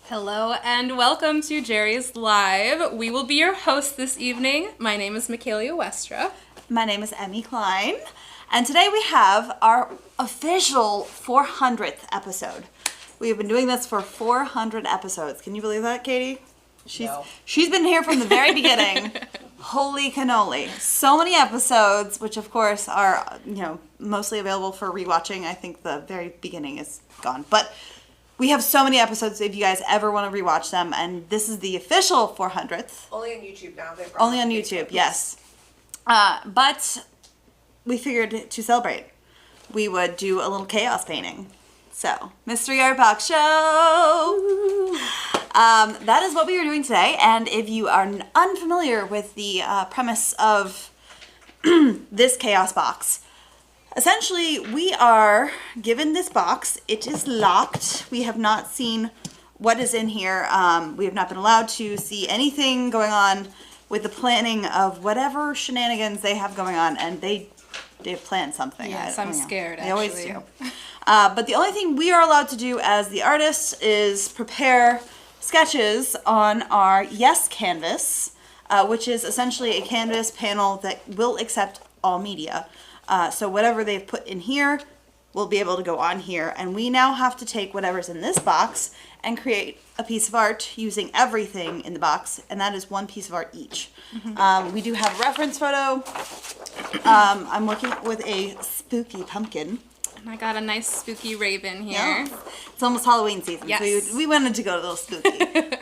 Hello and welcome to Jerry's Live. We will be your hosts this evening. My name is Michaela Westra. My name is Emmy Klein. And today we have our official 400th episode. We have been doing this for 400 episodes. Can you believe that, Katie? She's been here from the very beginning. Holy cannoli. So many episodes, which of course are, mostly available for rewatching. I think the very beginning is gone. But we have so many episodes if you guys ever want to rewatch them. And this is the official 400th. Only on YouTube now. Only on YouTube, yes. But we figured to celebrate, we would do a little chaos painting. So, Mystery Art Box Show! That is what we are doing today, and if you are unfamiliar with the premise of this chaos box, essentially we are given this box. It is locked. We have not seen what is in here. We have not been allowed to see anything going on with the planning of whatever shenanigans they have going on, and they've planned something. Yes, I'm scared, They always do. But the only thing we are allowed to do as the artists is prepare sketches on our Yes canvas, which is essentially a canvas panel that will accept all media. So whatever they've put in here will be able to go on here. And we now have to take whatever's in this box and create a piece of art using everything in the box. And that is one piece of art each. Mm-hmm. We do have a reference photo. I'm working with a spooky pumpkin. And I got a nice spooky raven here. Yeah. It's almost Halloween season, yes. So we wanted to go a little spooky.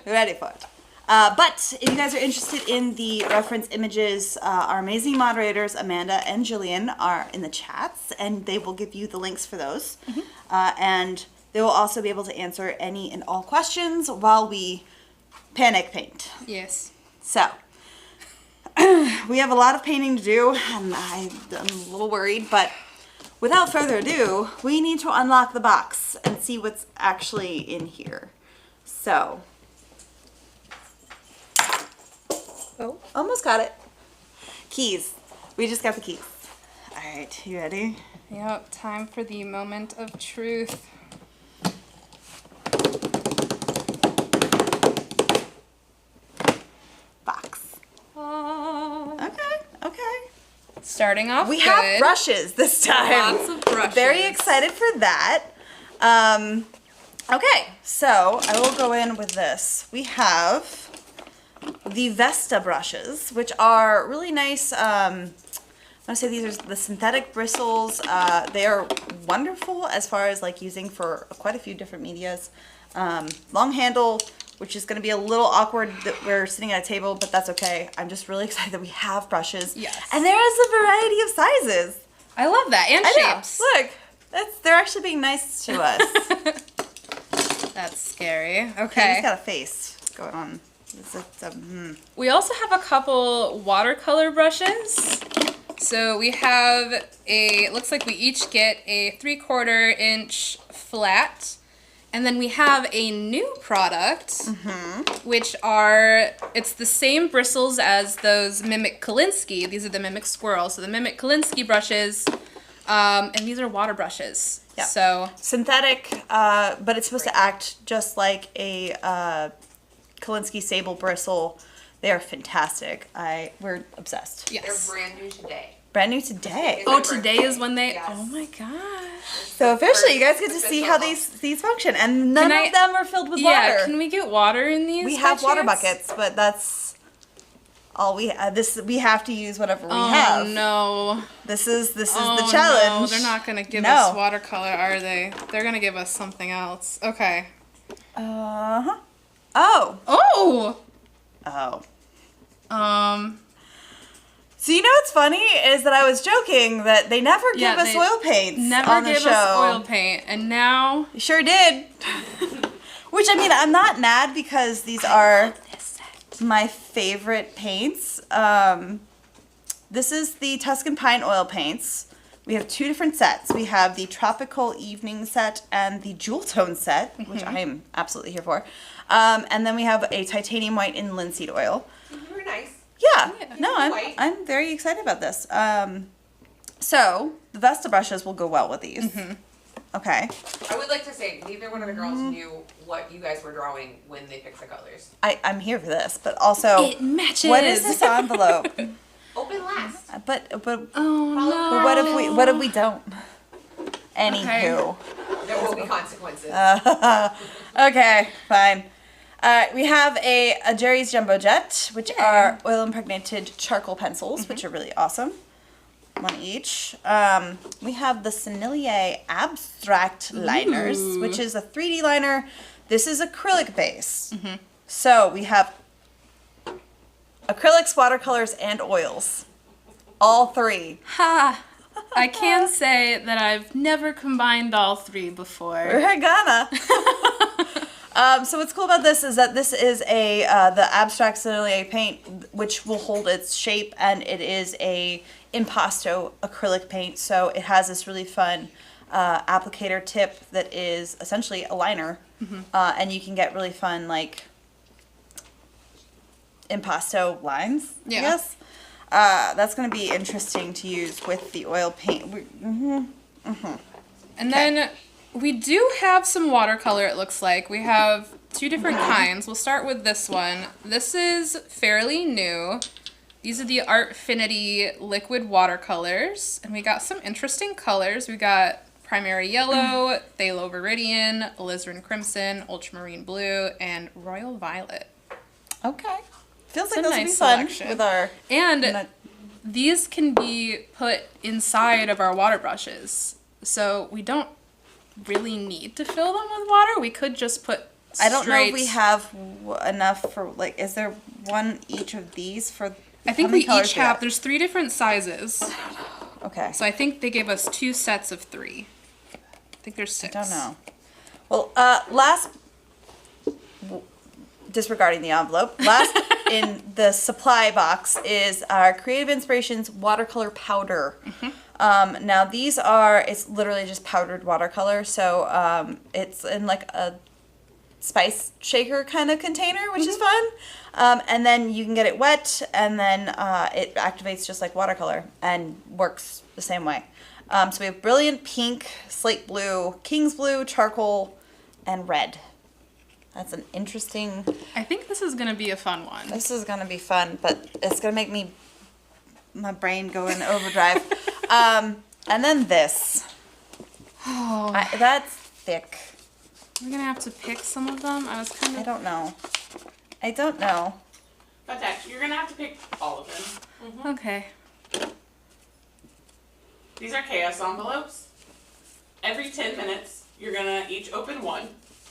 We're ready for it. But if you guys are interested in the reference images, our amazing moderators, Amanda and Jillian, are in the chats, and they will give you the links for those. Mm-hmm. And they will also be able to answer any and all questions while we panic paint. Yes. So, we have a lot of painting to do, and I'm a little worried, but without further ado, we need to unlock the box and see what's actually in here. So, oh, almost got it. Keys. We just got the keys. All right, you ready? Yep, time for the moment of truth. Box. Okay. Starting off we good. have brushes this time. Lots of brushes. Very excited for that. Okay, so I will go in with this. We have the Vesta brushes, which are really nice. I want to say these are the synthetic bristles. They are wonderful as far as like using for quite a few different medias. Long handle, which is going to be a little awkward that we're sitting at a table, but that's okay. I'm just really excited that we have brushes. Yes. And there is a variety of sizes. I love that. And shapes. Look, they're actually being nice to us. That's scary. Okay. Okay. He's got a face going on. We also have a couple watercolor brushes. So we have it looks like we each get a 3/4 inch flat. And then we have a new product, which it's the same bristles as those Mimic Kolinsky. These are the Mimic Squirrel. So the Mimic Kolinsky brushes, and these are water brushes. Yeah. So synthetic, but it's supposed to act just like a Kolinsky sable bristle. They are fantastic. We're obsessed. yes. They're brand new today. Brand new today. Oh, today is when they. Yes. Oh my gosh. So officially, you guys get to see how these function, and none of them are filled with water. Yeah. Can we get water in these? We have water chance? buckets, but that's all we we have to use whatever we Oh have. no. This is the No, challenge. they're not gonna give us watercolor, are they? They're gonna give us something else. Okay. Oh. Oh. So you know what's funny is that I was joking that they never give us oil paints Never on the gave show. us oil paint, and now You sure did. Which, I mean, I'm not mad because these are my favorite paints. This is the Tuscan Pine oil paints. We have two different sets. We have the Tropical Evening set and the Jewel Tone set, which I am absolutely here for. And then we have a Titanium White in linseed oil. Very nice. Yeah. No, I'm very excited about this. So the Vesta brushes will go well with these. Okay. I would like to say neither one of the girls knew what you guys were drawing when they picked the colors. I'm here for this, but also, It matches. what is this envelope? Open last. but Oh no. what if we don't? Anywho. There will be consequences. Okay, fine. We have a Jerry's Jumbo Jet, which are oil impregnated charcoal pencils, which are really awesome. One each. We have the Sennelier Abstract Liners, which is a 3D liner. This is acrylic base. So we have acrylics, watercolors, and oils. All three. Ha! I can say that I've never combined all three before. We're gonna. So what's cool about this is that this is the abstract Sennelier paint, which will hold its shape, and it is a impasto acrylic paint. So it has this really fun applicator tip that is essentially a liner, and you can get really fun like impasto lines. Yeah. I guess that's going to be interesting to use with the oil paint. And then we do have some watercolor, it looks like. We have two different kinds. We'll start with this one. This is fairly new. These are the Artfinity liquid watercolors. And we got some interesting colors. We got Primary Yellow, Phthalo Viridian, Alizarin Crimson, Ultramarine Blue, and Royal Violet. Okay. Feels It's like a this will be nice fun selection. with our... And these can be put inside of our water brushes. So we don't really need to fill them with water. We could just put I don't know if straight- we have enough for, like, is there one each of these for... I think how many we colors each do we have, there's 3 different sizes. Okay. So I think they gave us 2 sets of 3. I think there's 6. I don't know. Well, disregarding the envelope, last in the supply box is our Creative Inspirations watercolor powder. Now these it's literally just powdered watercolor, so it's in like a spice shaker kind of container, which is fun. And then you can get it wet, and then it activates just like watercolor and works the same way. So we have brilliant pink, slate blue, king's blue, charcoal, and red. That's an interesting... I think this is going to be a fun one. This is going to be fun, but it's going to make my brain go in overdrive. And then this. Oh, That's thick. we're going to have to pick some of them. I was kind I of... don't know. But that, you're gonna have to pick all of them. Okay. These are chaos envelopes. Every 10 minutes, you're gonna each open one.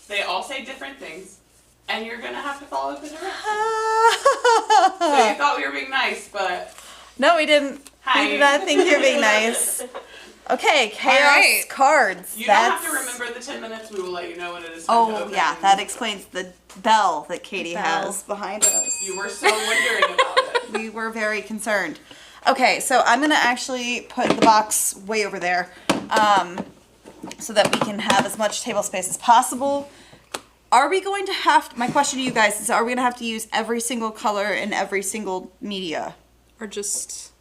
They all say different things, and you're gonna have to follow the directions. So you thought we were being nice, but No, we didn't. Hi. We did not think you're being nice. Okay, chaos right. cards. you don't have to remember the 10 minutes. We will let you know when it is time to Oh, open. yeah, that explains the bell that Katie Bell. has behind us. You were so wondering about it. We were very concerned. Okay, so I'm going to actually put the box way over there so that we can have as much table space as possible. Are we going to my question to you guys is, are we going to have to use every single color in every single media? Or just...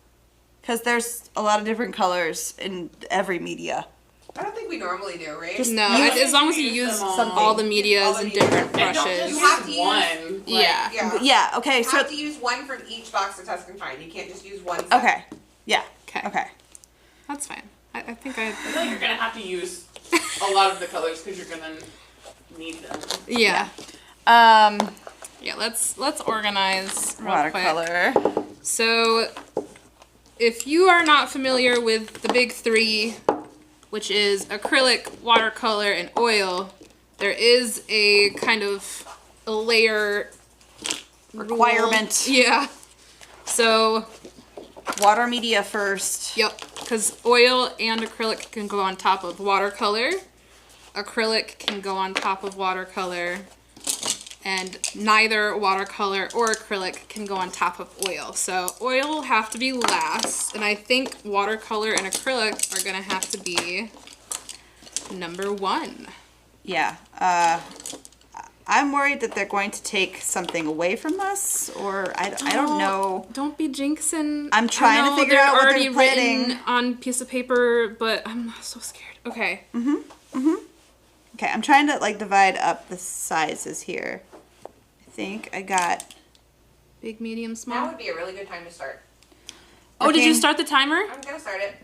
Because there's a lot of different colors in every media. I don't think we normally do, right? Just- No, You- as long as you use use them all. all the medias All the and medias. different And don't brushes. just You have to use use- one. Yeah. Yeah. Yeah, okay, You so... have to use one from each box that Tusk can find. You can't just use one set. Okay, yeah, Okay. okay. That's fine. I think I feel like you're gonna have to use a lot of the colors because you're gonna need them. Yeah. Um, Yeah, let's organize real quick. watercolor. So, if you are not familiar with the big 3, which is acrylic, watercolor, and oil, there is a kind of a layer Requirement. rule. Yeah. So, Water media first. yep, because oil and acrylic can go on top of watercolor. Acrylic can go on top of watercolor. And neither watercolor or acrylic can go on top of oil. So oil will have to be last. And I think watercolor and acrylic are going to have to be number 1. Yeah. I'm worried that they're going to take something away from us, or I don't know. Don't be jinxing. I'm trying I to know figure out what they're already written planning. on piece of paper, but I'm so scared. Okay. Okay, I'm trying to like divide up the sizes here. I think I got. Big, medium, Now small. would be a really good time to start. Oh, did you Okay. start the timer? I'm gonna start it.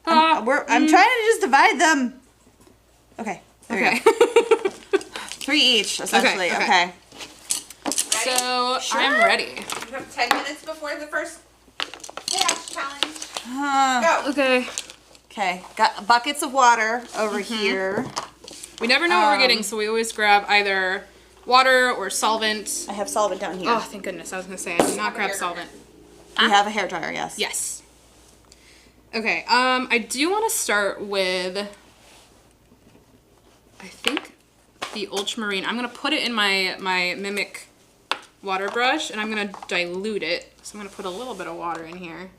I'm trying to just divide them. Okay. There we go. 3 each, essentially. Okay, Okay. okay. Ready? So Sure. I'm ready. You have 10 minutes before the first chaos challenge. Go. Okay. Okay. Got buckets of water over here. We never know what we're getting, so we always grab either water or solvent. I have solvent down here. Oh, thank goodness. I was going to say, I did not grab solvent. You have a hairdryer, yes. Yes. Okay, I do want to start with, I think, the ultramarine. I'm going to put it in my Mimic water brush, and I'm going to dilute it. So I'm going to put a little bit of water in here.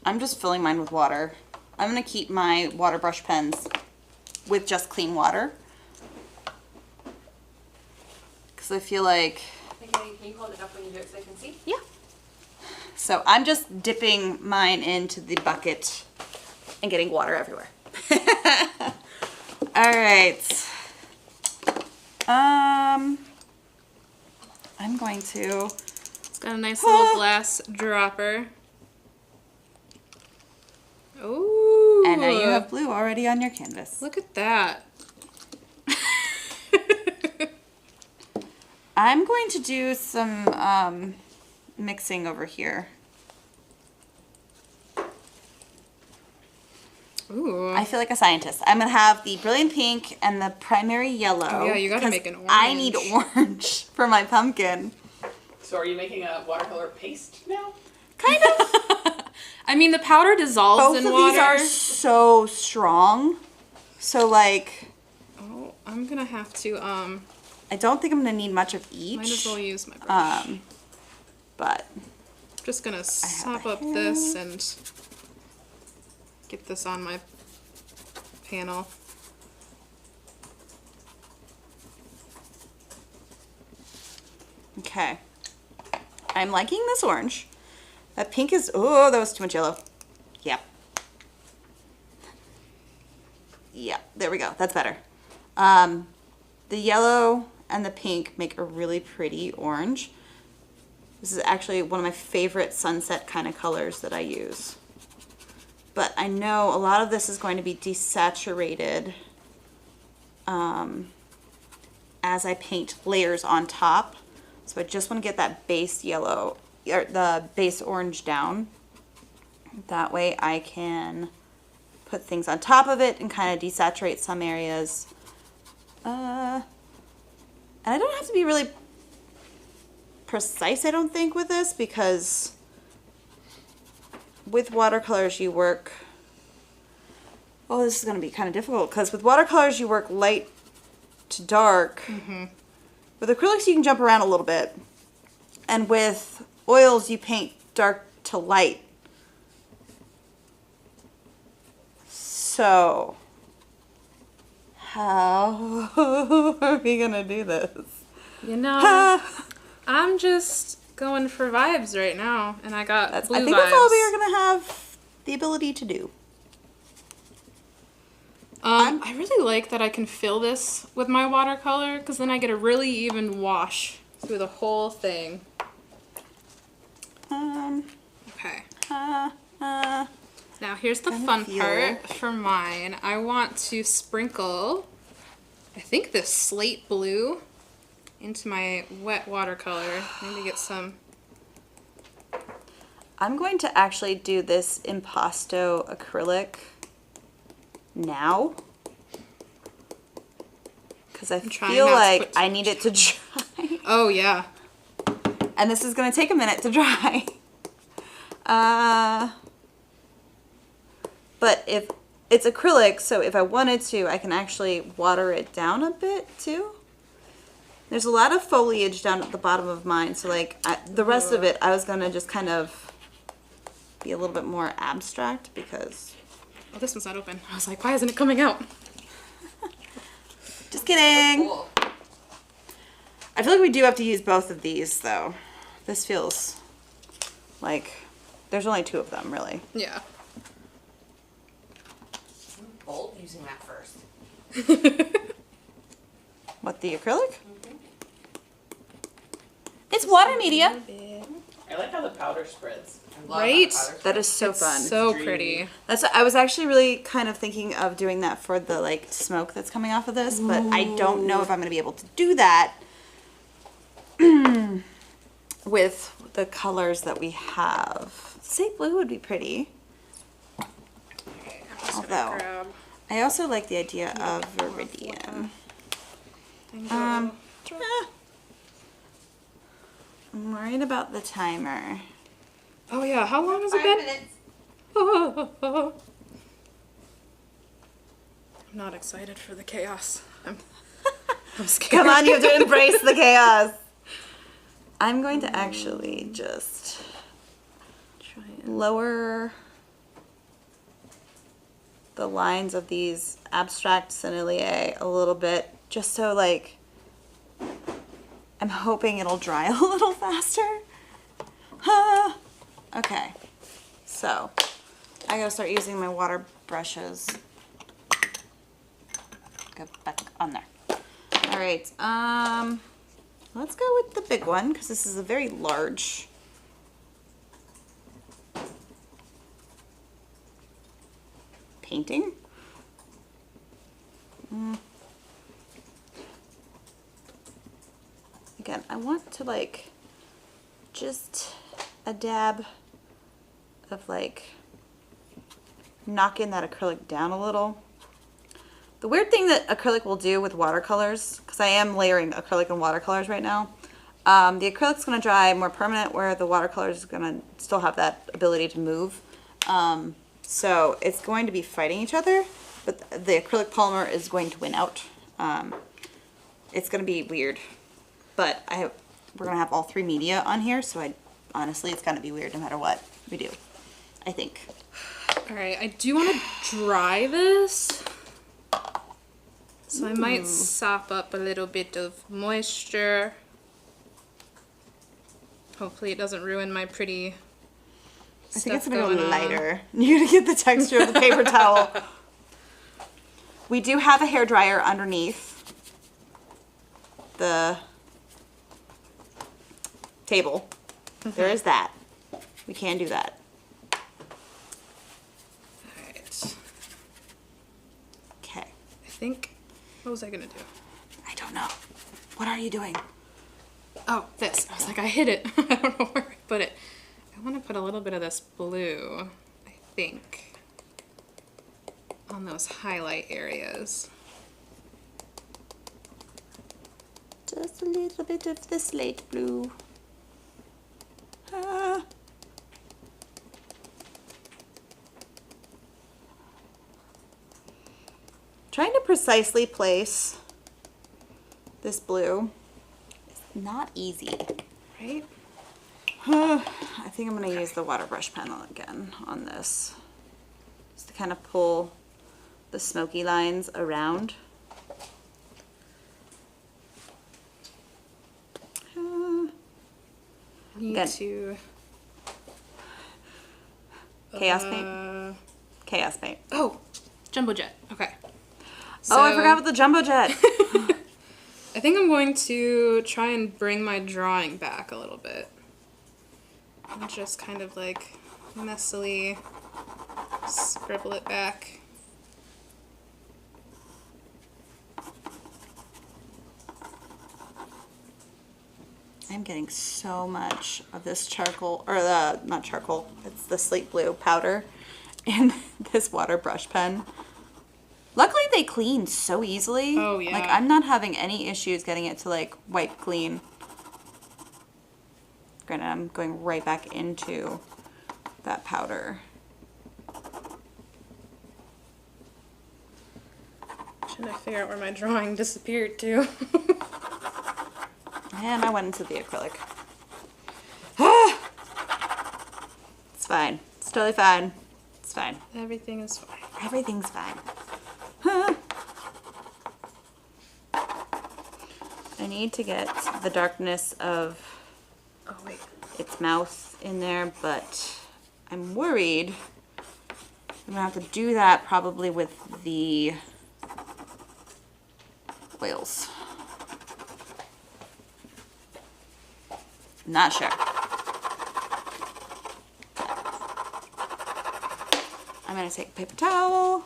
I'm just filling mine with water. I'm going to keep my water brush pens with just clean water. Because I feel like... Can you hold it up when you do it so I can see? Yeah. So I'm just dipping mine into the bucket and getting water everywhere. All right. I'm going to... It's got a nice little glass dropper. Ooh. And now you have blue already on your canvas. Look at that. I'm going to do some mixing over here. Ooh. I feel like a scientist. I'm going to have the brilliant pink and the primary yellow. Oh, yeah, you gotta 'cause make an orange. I need orange for my pumpkin. So are you making a watercolor paste now? Kind of. I mean, the powder dissolves Both in of water. these are so strong. So, like, Oh, I'm gonna have to, I don't think I'm going to need much of each. might as well use my brush. But Just gonna sop up this and get this on my panel. okay. I'm liking this orange. That pink is, oh, that was too much yellow. Yep. Yeah, there we go. That's better. The yellow and the pink make a really pretty orange. This is actually one of my favorite sunset kind of colors that I use. But I know a lot of this is going to be desaturated as I paint layers on top. So I just want to get that base yellow, or the base orange down. That way I can put things on top of it and kind of desaturate some areas. And I don't have to be really precise, I don't think, with this, because with watercolors you work... Oh, this is going to be kind of difficult, because with watercolors you work light to dark. With acrylics you can jump around a little bit. And with oils you paint dark to light. So, how are we going to do this? You know, I'm just going for vibes right now, and I got I blue think vibes. that's all we are going to have the ability to do. I really like that I can fill this with my watercolor, because then I get a really even wash through the whole thing. Okay. Now here's the fun feel- part for mine. I want to sprinkle, I think, this slate blue into my wet watercolor. Maybe get some. I'm going to actually do this impasto acrylic now. Because I trying feel not to like put too I need it to dry. Oh yeah. And this is going to take a minute to dry. But if it's acrylic, so if I wanted to, I can actually water it down a bit too. There's a lot of foliage down at the bottom of mine, so like the rest of it, I was going to just kind of be a little bit more abstract because... Oh, this one's not open. I was like, why isn't it coming out? Just kidding. Cool. I feel like we do have to use both of these though. This feels like there's only 2 of them really. Yeah. Bold using that first. What, the acrylic? It's water media. I like how the powder spreads. I love Right? that powder That is so It's fun. so Dreamy. pretty. I was actually really kind of thinking of doing that for the like smoke that's coming off of this, but I don't know if I'm going to be able to do that with the colors that we have. Slate blue would be pretty. Although, I also like the idea of Viridian. I'm worried about the timer. Oh yeah, how long has it 5 been? minutes. I'm not excited for the chaos. I'm scared. Come on, you have to embrace the chaos. I'm going to actually just Try and lower the lines of these abstract sennelier a little bit, just so like I'm hoping it'll dry a little faster. Okay, so I gotta start using my water brushes. Go back on there. All right, let's go with the big one because this is a very large painting. Again, I want to like just a dab of like knocking that acrylic down a little. The weird thing that acrylic will do with watercolors, because I am layering acrylic and watercolors right now, the acrylic's going to dry more permanent where the watercolor is going to still have that ability to move. So it's going to be fighting each other, but the acrylic polymer is going to win out. It's going to be weird, but we're going to have all three media on here, so honestly, it's going to be weird no matter what we do, I think. All right, I do want to dry this. So I might sop up a little bit of moisture. Hopefully it doesn't ruin my pretty I think it's stuff going to go going on. lighter. You're going to get the texture of the paper towel. We do have a hairdryer underneath the table. There is that. We can do that. Alright. Okay. I think, what was I gonna do? I don't know. What are you doing? Oh, this. I was like, I hid it. I don't know where I put it. I want to put a little bit of this blue, I think, on those highlight areas. Just a little bit of the slate blue. Trying to precisely place this blue is not easy. Right? I think I'm going to use the water brush pen again on this, just to kind of pull the smoky lines around. Need Again. to... Chaos paint. Chaos paint. Oh, Jumbo Jet. Okay. Oh, I So- forgot about the jumbo jet. I think I'm going to try and bring my drawing back a little bit. And just kind of like messily scribble it back. I'm getting so much of this charcoal, or the, not charcoal, it's the slate blue powder in this water brush pen. Luckily they clean so easily. Oh, yeah. Like I'm not having any issues getting it to like wipe clean. Granted, I'm going right back into that powder. Should I figure out where my drawing disappeared to? And I went into the acrylic. It's fine. It's totally fine. It's fine. Everything is fine. Everything's fine. I need to get the darkness of Oh, wait. its mouth in there, but I'm worried I'm gonna have to do that probably with the oils. Not sure. I'm gonna take a paper towel.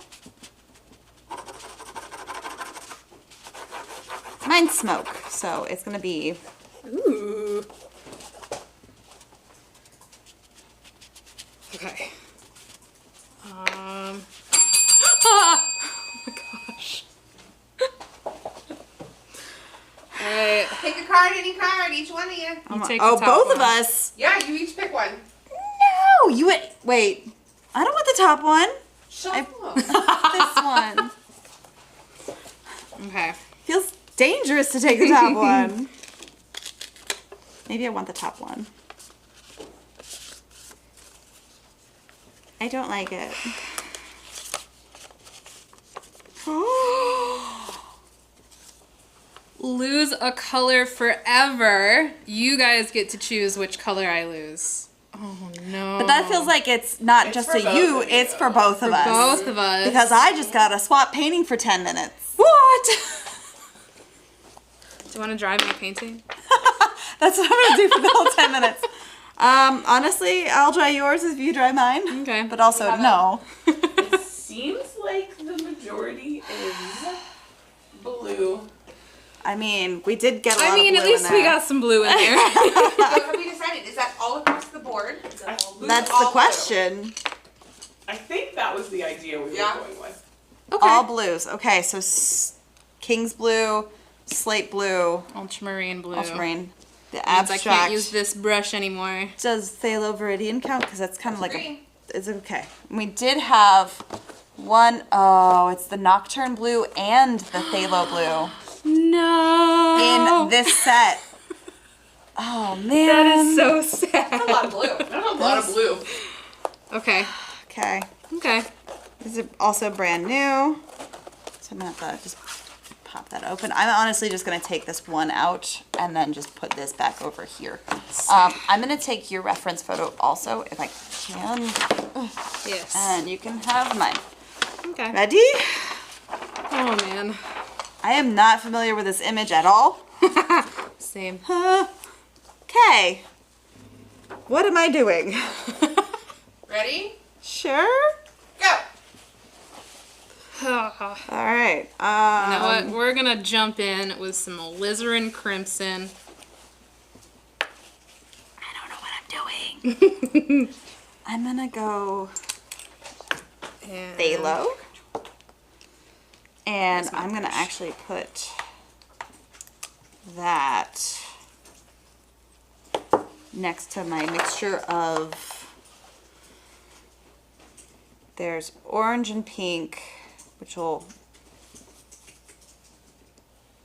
Mine's smoke, so it's gonna be. Ooh. Okay. Ah! Oh my gosh. Alright. Pick a card, any card, each one of you. You take Oh, the top both of one. us. Yeah, you each pick one. No, you wait. I don't want the top one. Shuffle. This one Okay. feels dangerous to take the top one. Maybe I want the top one. I don't like it. Lose a color forever. You guys get to choose which color I lose. Oh no. But that feels like it's not It's just for a both you, of you, it's though. for both of us. Both of us. Because I just got to swap painting for 10 minutes. What? Do you want to dry my painting? That's what I'm going to do for the whole 10 minutes. Honestly, I'll dry yours if you dry mine. Okay. But also, no. It seems like the majority is blue. I mean, we did get a lot I mean, of at blue least in we there. got some blue in there. So have we decided, is that all across the board? Is that all blue? That's All the blue? question. I think that was the idea we Yeah. were going with. Okay. All blues. Okay, so King's blue, slate blue, Ultramarine blue. ultramarine. The Means I abstract. can't use this brush anymore. Does Phthalo Viridian count? Because that's kind of like Green. it's okay. We did have one, oh, it's the Nocturne blue and the Phthalo blue No. in this set. Oh, man. That is so A sad. lot of blue. That's a lot of blue. Okay. Okay. Okay. This is also brand new. So I'm going to have to just pop that open. I'm honestly just going to take this one out and then just put this back over here. I'm going to take your reference photo also, if I can. Yes. And you can have mine. Okay. Ready? Oh man. I am not familiar with this image at all. Same. Okay. What am I doing? Ready? Sure. Go. All All right. You know what? We're gonna jump in with some alizarin crimson. I don't know what I'm doing. I'm gonna go And phthalo. And That's my I'm gonna brush. actually put that next to my mixture of, there's orange and pink, which will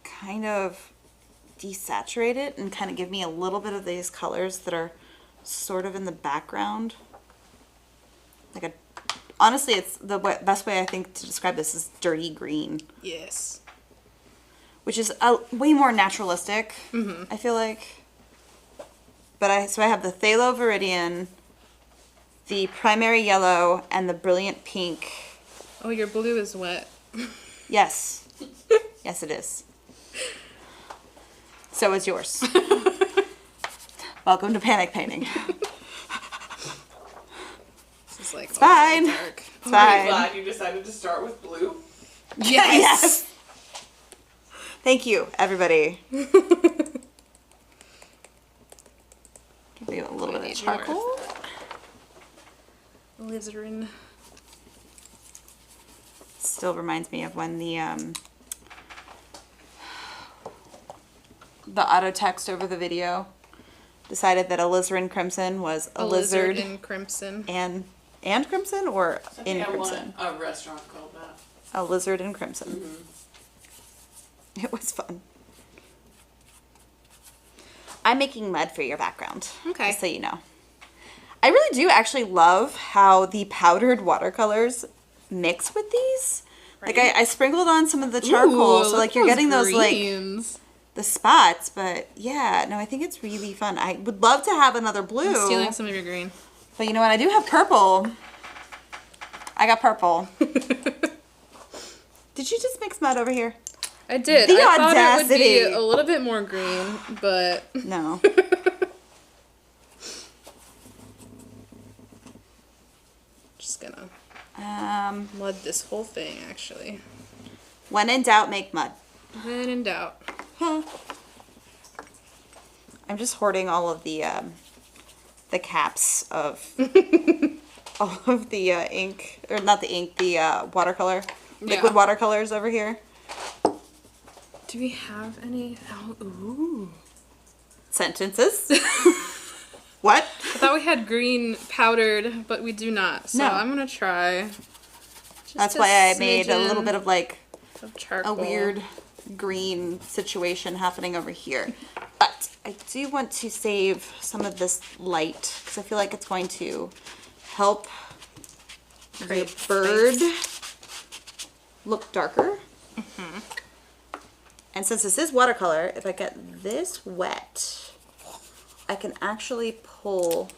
kind of desaturate it and kind of give me a little bit of these colors that are sort of in the background. Like a, honestly, it's the best way I think to describe this is dirty green, Yes. which is way more naturalistic, I feel like. But so I have the Phthalo Viridian, the primary yellow, and the brilliant pink. Oh, your blue is wet. Yes. Yes, it is. So is yours. Welcome to panic painting. This is like fine. dark. It's I'm fine. glad you decided to start with blue. Yes. Thank you, everybody. Give you a little bit of need charcoal. Alizarin. Still reminds me of when the auto text over the video decided that alizarin crimson was a lizard in crimson. and crimson, or I think in I crimson. want a restaurant called that. A lizard in crimson. It was fun. I'm making mud for your background. Okay. Just so you know. I really do actually love how the powdered watercolors mix with these. Like I sprinkled on some of the charcoal, Ooh, so look like at you're getting those like greens. the spots, but yeah, no, I think it's really fun. I would love to have another blue. I'm stealing some of your green. But you know what? I do have purple. I got purple. Did you just mix mud over here? I did. The I thought it would be audacity. a little bit more green, but No. just gonna mud this whole thing, actually. When in doubt, make mud. When in doubt. Huh. I'm just hoarding all of the caps of all of the ink, or not the ink, the watercolor, liquid Yeah. watercolors over here. Do we have any? Oh, ooh. Sentences. What? I thought we had green powdered, but we do not. So No. I'm gonna try. That's a why I made a little smidgen bit of like of a charcoal. weird green situation happening over here. But I do want to save some of this light because I feel like it's going to help Create the bird space. look darker. And since this is watercolor, if I get this wet, I can actually pull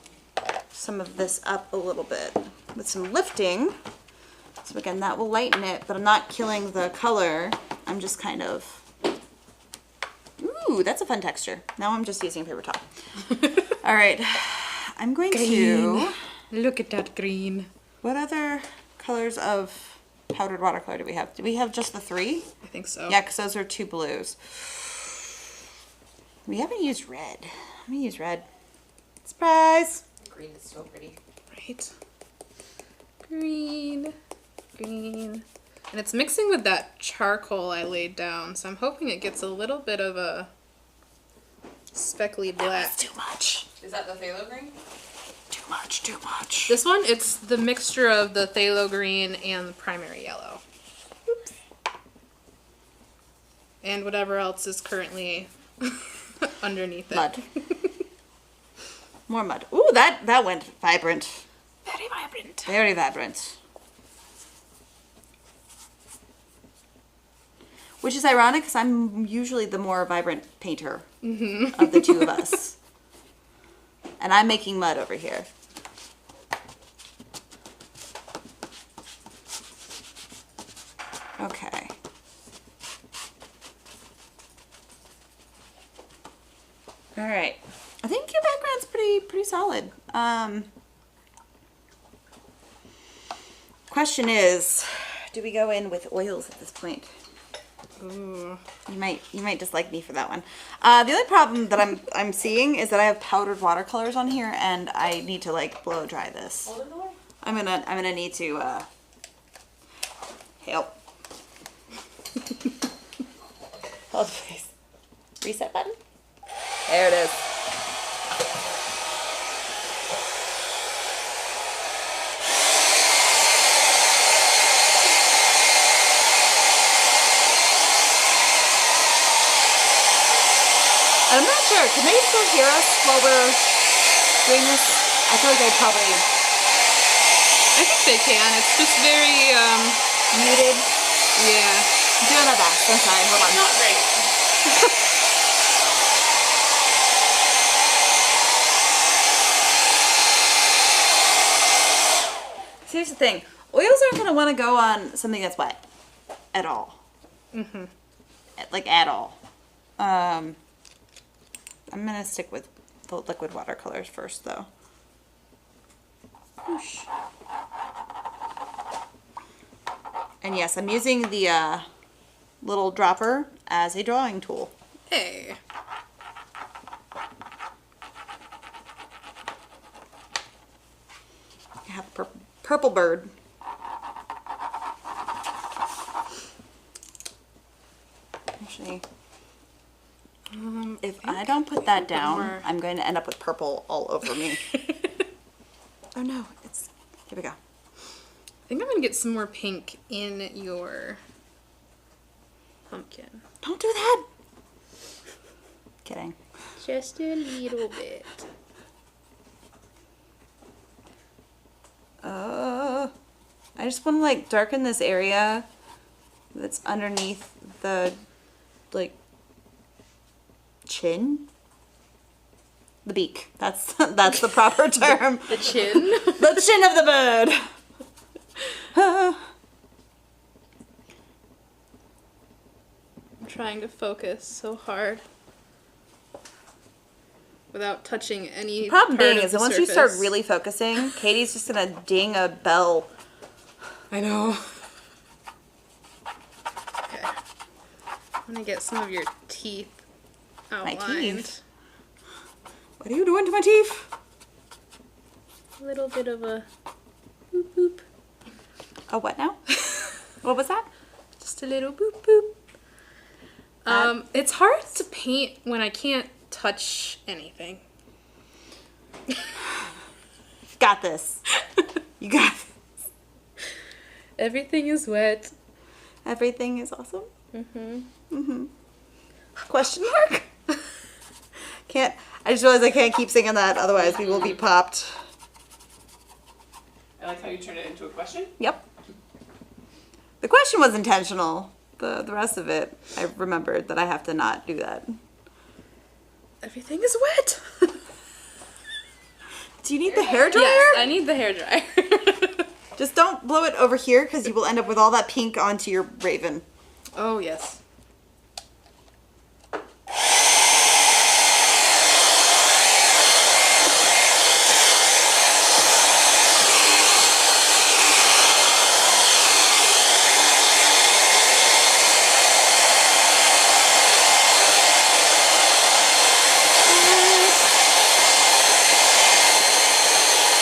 some of this up a little bit with some lifting. So again, that will lighten it, but I'm not killing the color. I'm just kind of, ooh, that's a fun texture. Now I'm just using paper towel. All right, I'm going to, Look at that green. what other colors of powdered watercolor do we have? Do we have just the 3? I think so. Yeah, because those are 2 blues. We haven't used red. Let me use red. Surprise! Green is so pretty. Right. Green. Green. And it's mixing with that charcoal I laid down, so I'm hoping it gets a little bit of a speckly black. That's too much. Is that the phthalo green? Too much, too much. This one, it's the mixture of the phthalo green and the primary yellow. Oops. And whatever else is currently underneath it. Mud. More mud. Ooh, that went vibrant. Very vibrant. Very vibrant. Which is ironic because I'm usually the more vibrant painter of the two of us. And I'm making mud over here. Okay. All right. I think your background's pretty solid. Question is, do we go in with oils at this point? Ooh. You might dislike me for that one. The only problem that I'm seeing is that I have powdered watercolors on here, and I need to like blow dry this. Hold it away. I'm gonna need to help. Hold please. Reset button. There it is. I'm not sure. Can they still hear us while we're doing this? I feel like they probably I think they can. It's just very, muted. yeah. I'm doing my best. I'm sorry. Hold on. Not great. So here's the thing. Oils aren't going to want to go on something that's wet. At all. Mm-hmm. Like, at all. I'm going to stick with the liquid watercolors first, though. Whoosh. And yes, I'm using the little dropper as a drawing tool. Hey. I have a purple bird. Actually, if I don't put that down, more. I'm going to end up with purple all over me. Oh no, here we go. I think I'm gonna get some more pink in your pumpkin. Don't do that. Kidding. Just a little bit. I just want to like darken this area that's underneath the like chin. The beak. That's the proper term. The chin. The chin of the bird. trying to focus so hard without touching any Problem part being of is the that once you start surface. really focusing, Katie's just gonna ding a bell. I know. Okay. I'm gonna get some of your teeth outlined. teeth? What are you doing to my teeth? A little bit of a boop boop. Oh, what now? What was that? Just a little boop boop. It's hard to paint when I can't touch anything. Got this. You got this. Everything is wet. Everything is awesome. Mm-hmm. Question mark? Can't. I just realized I can't keep singing that, otherwise we will be popped. I like how you turned it into a question. Yep. The question was intentional. The rest of it, I remembered that I have to not do that. Everything is wet. Do you need the hair dryer? Yes, I need the hair dryer. Just don't blow it over here because you will end up with all that pink onto your raven. Oh, yes.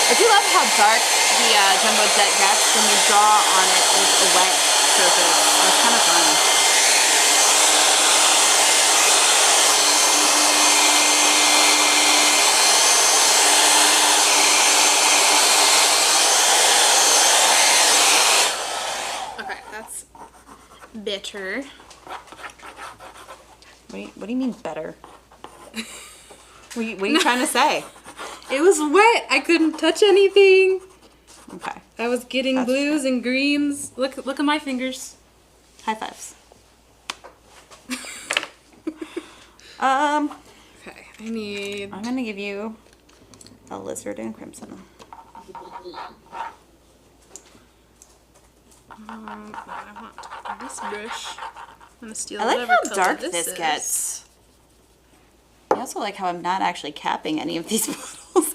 I do love how dark the jumbo jet gets when you draw on it with a wet surface. That's kind of fun. Okay, that's bitter. What do you mean better? What are you trying to say? It was wet. I couldn't touch anything. Okay. I was getting That's blues and greens. Look at my fingers. High fives. Okay, I need. I'm gonna give you a lizard and crimson. I want this brush. I'm gonna steal I like whatever how color dark this this is. gets. I also like how I'm not actually capping any of these bottles.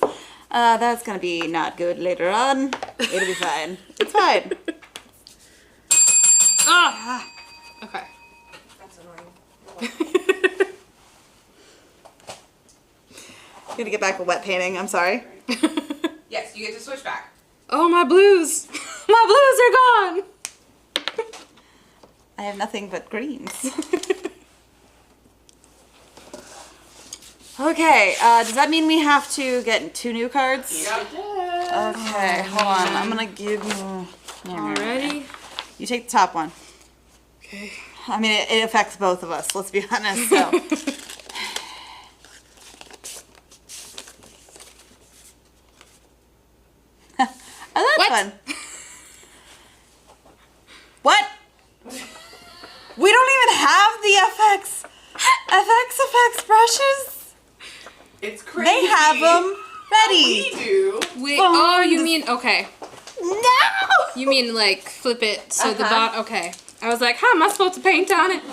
That's gonna be not good later on. It'll be fine. It's fine. Ah! Okay. That's annoying. I'm gonna get back to wet painting. I'm sorry. Yes, you get to switch back. Oh, my blues! My blues are gone! I have nothing but greens. Okay, does that mean we have to get 2 new cards? Yep. Okay, hold on. I'm gonna give you... Already? You take the top one. Okay. I mean, it affects both of us, let's be honest, so... Oh, that's What? fun. What? We don't even have the FX brushes. It's crazy. They have them We ready. do. Wait, oh, you Phones. mean, okay. No! You mean like flip it so the Uh-huh. okay. I was like, how am I supposed to paint on it?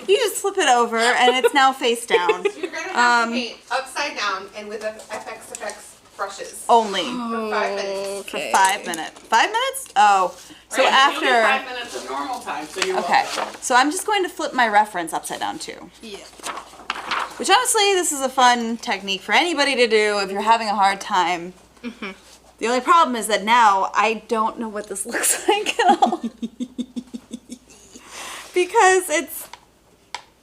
You just flip it over and it's now face down. You're gonna have to paint upside down and with FX brushes Only. for 5 minutes. Okay. For 5 minutes. 5 minutes? Oh. So Right, you'll get after... 5 minutes of normal time, so you're Okay. welcome. So I'm just going to flip my reference upside down too. Yeah. Which honestly, this is a fun technique for anybody to do if you're having a hard time. The only problem is that now I don't know what this looks like at all. Because it's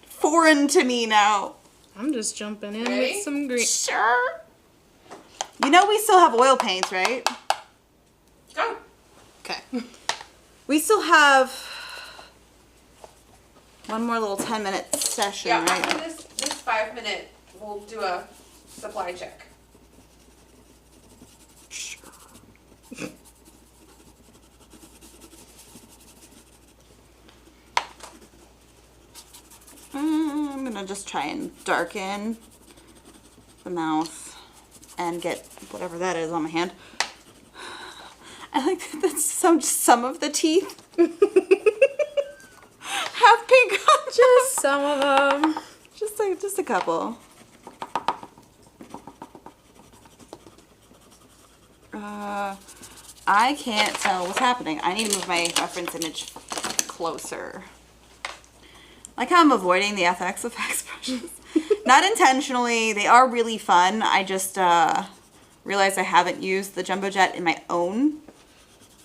foreign to me now. I'm just jumping in Ready? with some green. Sure. You know we still have oil paints, right? Go. Okay. We still have one more little 10-minute session, Yeah, right? after this 5 minute, we'll do a supply check. I'm gonna just try and darken the mouth and get whatever that is on my hand. I like that that's some of the teeth have pink on Just some of them. just a couple. I can't tell what's happening. I need to move my reference image closer. Like how I'm avoiding the FX effects brushes. Not intentionally. They are really fun. I just realized I haven't used the Jumbo Jet in my own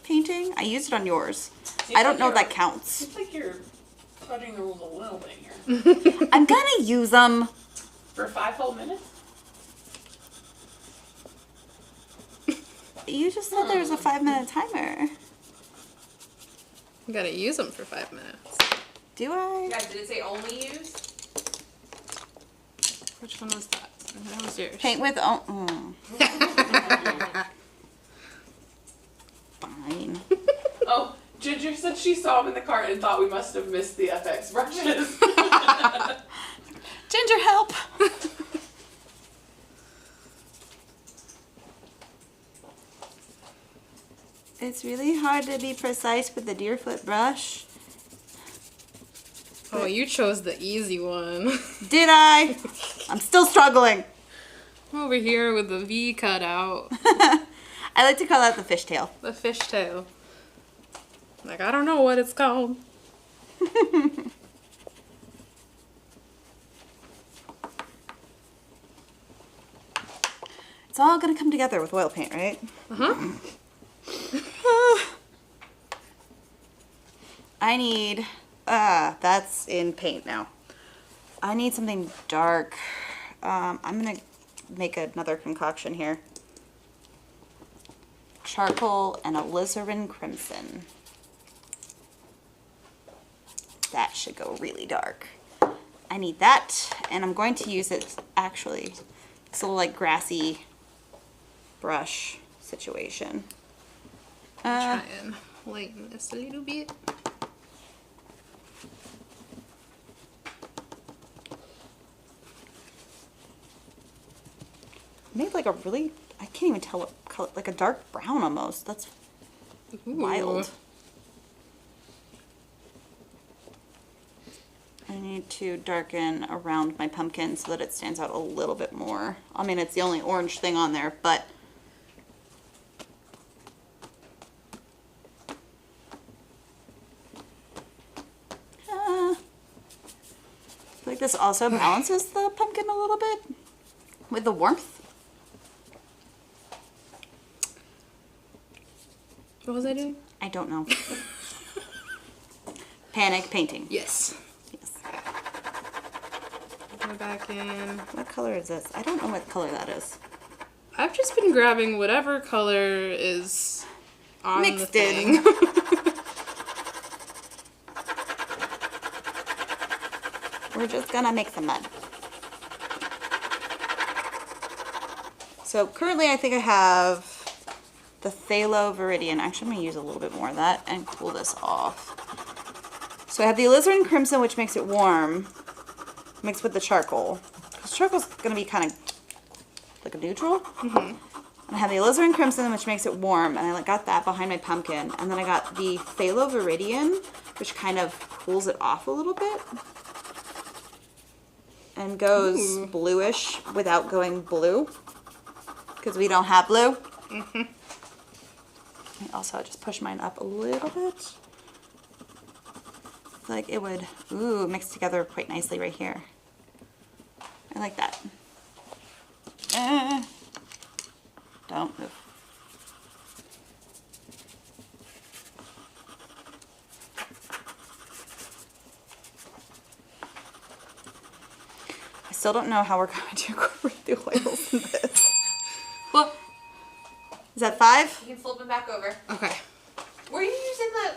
painting. I used it on yours. I don't know if that counts. Seems like you're fudging the rules a little bit here. I'm gonna use them. For 5 whole minutes? You just said there was a 5-minute timer. You gotta use them for 5 minutes. Do I? Guys, did it say only use? Which one was that? That was yours. Paint with Fine. Oh, Ginger said she saw him in the cart and thought we must have missed the FX brushes. Ginger, help! It's really hard to be precise with the Deerfoot brush. Oh, you chose the easy one. Did I? I'm still struggling. I'm over here with the V cut out. I like to call that the fishtail. The fishtail. Like, I don't know what it's called. It's all gonna come together with oil paint, right? Uh-huh. I need, that's in paint now. I need something dark. I'm gonna make another concoction here. Charcoal and alizarin crimson. That should go really dark. I need that, and I'm going to use it, actually, this little like grassy brush situation. Try and lighten this a little bit. Made like a really, I can't even tell what color, like a dark brown almost. That's Ooh. wild. I need to darken around my pumpkin so that it stands out a little bit more. I mean, it's the only orange thing on there, but I feel like this also balances the pumpkin a little bit with the warmth. What was I doing? I don't know. Panic painting. Yes. Yes. Go back in. What color is this? I don't know what color that is. I've just been grabbing whatever color is on Mixed the in. thing. We're just gonna make some mud. So currently I think I have the Phthalo Viridian. Actually, I'm gonna use a little bit more of that and cool this off. So I have the alizarin crimson, which makes it warm, mixed with the charcoal. Because charcoal's gonna be kind of like a neutral. Mm-hmm. And I have the alizarin crimson, which makes it warm, and I got that behind my pumpkin. And then I got the Phthalo Viridian, which kind of cools it off a little bit. And goes bluish without going blue. Because we don't have blue. Mm-hmm. Also, I'll just push mine up a little bit. Like it would, mix together quite nicely right here. I like that. Don't move. I still don't know how we're going to incorporate the oils in this. Well, is that 5? You can flip them back over. okay. Were you using the...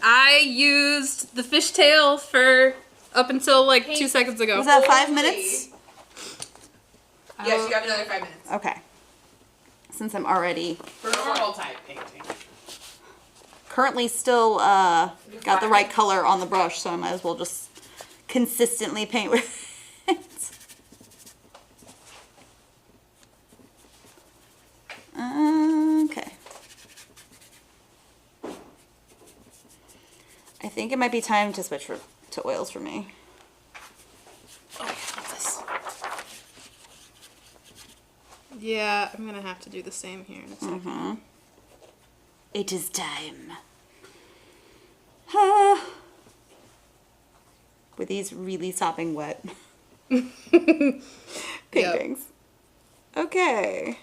I used the fishtail for up until like 2 seconds ago. Was that 5 minutes? Yes, you have another 5 minutes. Okay. Since I'm already For normal type painting. currently still got the right color on the brush, so I might as well just consistently paint with it. Okay. I think it might be time to switch to oils for me. Oh, yeah, what's this? Yeah, I'm gonna have to do the same here in a second. It is time. With these really sopping wet paintings. Okay.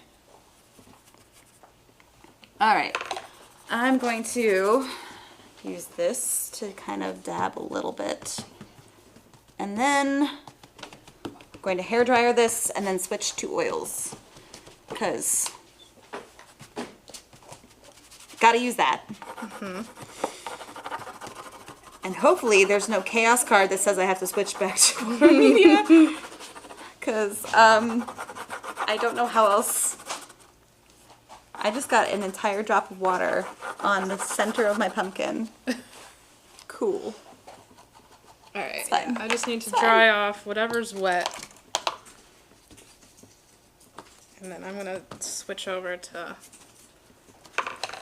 All right. I'm going to use this to kind of dab a little bit. And then I'm going to hair dryer this and then switch to oils. Because gotta use that. And hopefully there's no chaos card that says I have to switch back to water media. Because I don't know how else. I just got an entire drop of water on the center of my pumpkin. Cool. Alright, fine. I just need to It's fine. dry off whatever's wet. And then I'm gonna switch over to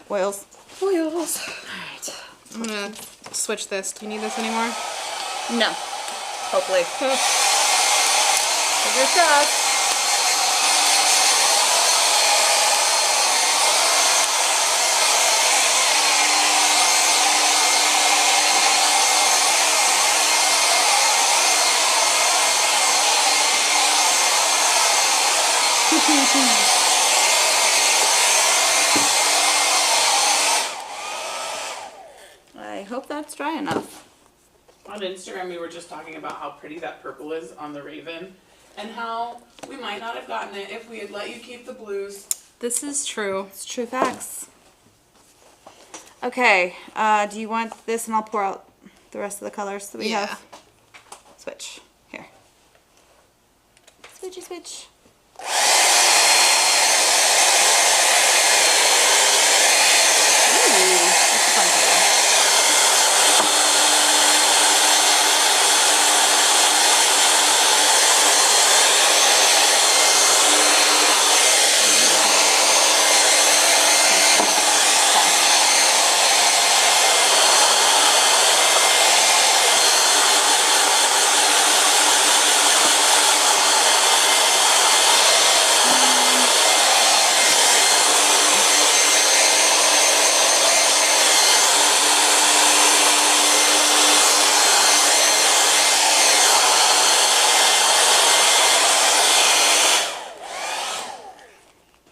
Oils. oils. Alright. I'm gonna switch this. Do you need this anymore? No. Hopefully. Fingers crossed. I hope that's dry enough. On Instagram, we were just talking about how pretty that purple is on the Raven, and how we might not have gotten it if we had let you keep the blues. This is true. It's true facts. Okay, do you want this and I'll pour out the rest of the colors that we Yeah. have? Switch. Here. Switchy switch. Ooh, that's a fun color.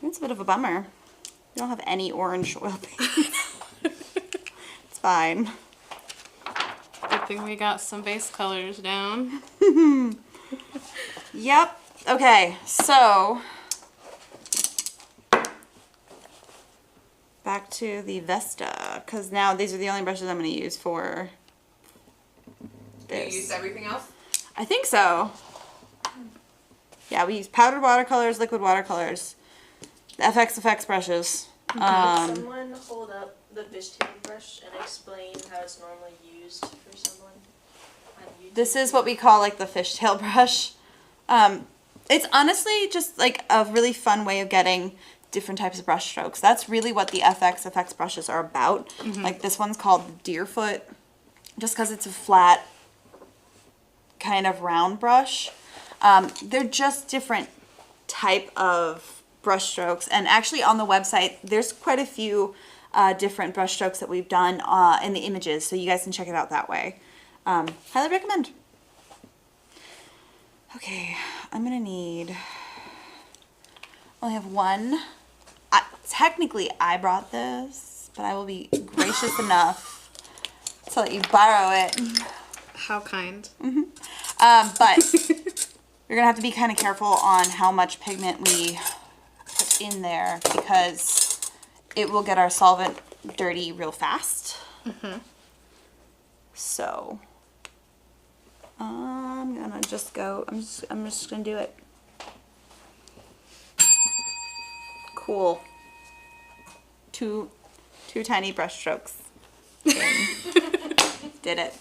It's a bit of a bummer. We don't have any orange oil paint. It's fine. Good thing we got some base colors down. Yep. Okay, so back to the Vesta, because now these are the only brushes I'm going to use for You this. used everything else? I think so. Yeah, we use powdered watercolors, liquid watercolors, the FX brushes. Someone hold up the fishtail brush and explain how it's normally used for someone on YouTube. This is what we call like the fishtail brush. It's honestly just like a really fun way of getting different types of brush strokes. That's really what the FX brushes are about. Like this one's called the Deerfoot, just because it's a flat kind of round brush. They're just different type of brush strokes, and actually on the website there's quite a few different brush strokes that we've done in the images, so you guys can check it out that way. Highly recommend. Okay, I'm gonna need, I only have one. Technically I brought this, but I will be gracious enough to let you borrow it. How kind. But you're gonna have to be kind of careful on how much pigment we put in there, because it will get our solvent dirty real fast. So I'm gonna just go. I'm just gonna do it. Cool. Two tiny brush strokes. Did it.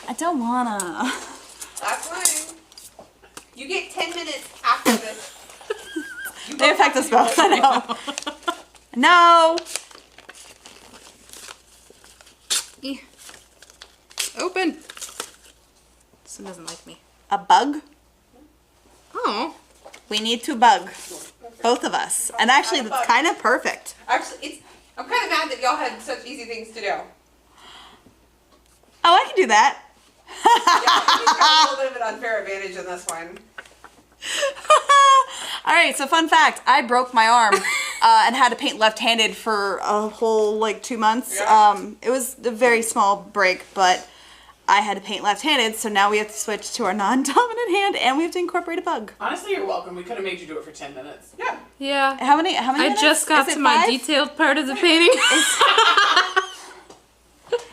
I don't wanna. That's fine. You get 10 minutes after this. You They both affect have us to do both. it. I know. No. Open. This one doesn't like me. A bug? Oh. We need to bug. Both of us. And actually, that's kind of perfect. Actually, I'm kind of mad that y'all had such easy things to do. Oh, I can do that. Yeah, he's got a little bit of an unfair advantage in this one. All right, so fun fact, I broke my arm and had to paint left-handed for a whole, like, 2 months. Yeah. It was a very small break, but I had to paint left-handed, so now we have to switch to our non-dominant hand, and we have to incorporate a bug. Honestly, you're welcome. We could have made you do it for 10 minutes. Yeah. Yeah. How many I minutes? just got Is it to my 5? detailed part of the painting.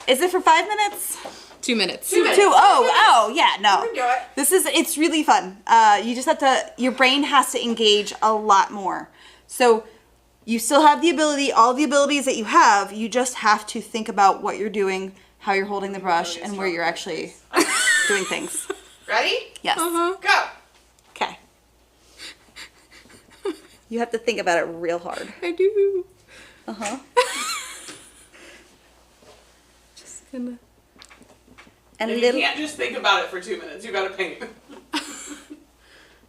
Is it for 5 minutes? 2 minutes. 2 minutes. 2? Oh, yeah, no. We can do it. It's really fun. You just have to, your brain has to engage a lot more. So you still have the ability, all the abilities that you have, you just have to think about what you're doing, how you're holding the brush, and where you're actually doing things. Ready? Yes. Uh-huh. Go. Okay. You have to think about it real hard. I do. Uh-huh. Just gonna. And And you can't just think about it for 2 minutes. You gotta paint.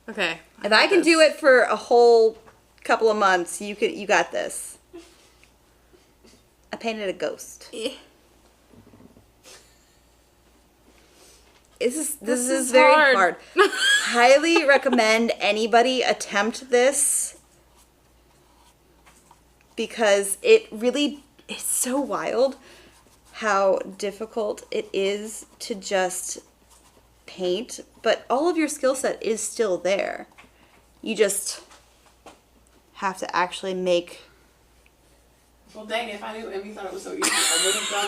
Okay. if I can do it for a whole couple of months, you got this. I painted a ghost. This is very hard. Highly recommend anybody attempt this because it really is so wild how difficult it is to just paint, but all of your skill set is still there. You just have to actually make. Well, dang, if I knew Emmy thought it was so easy, I would have done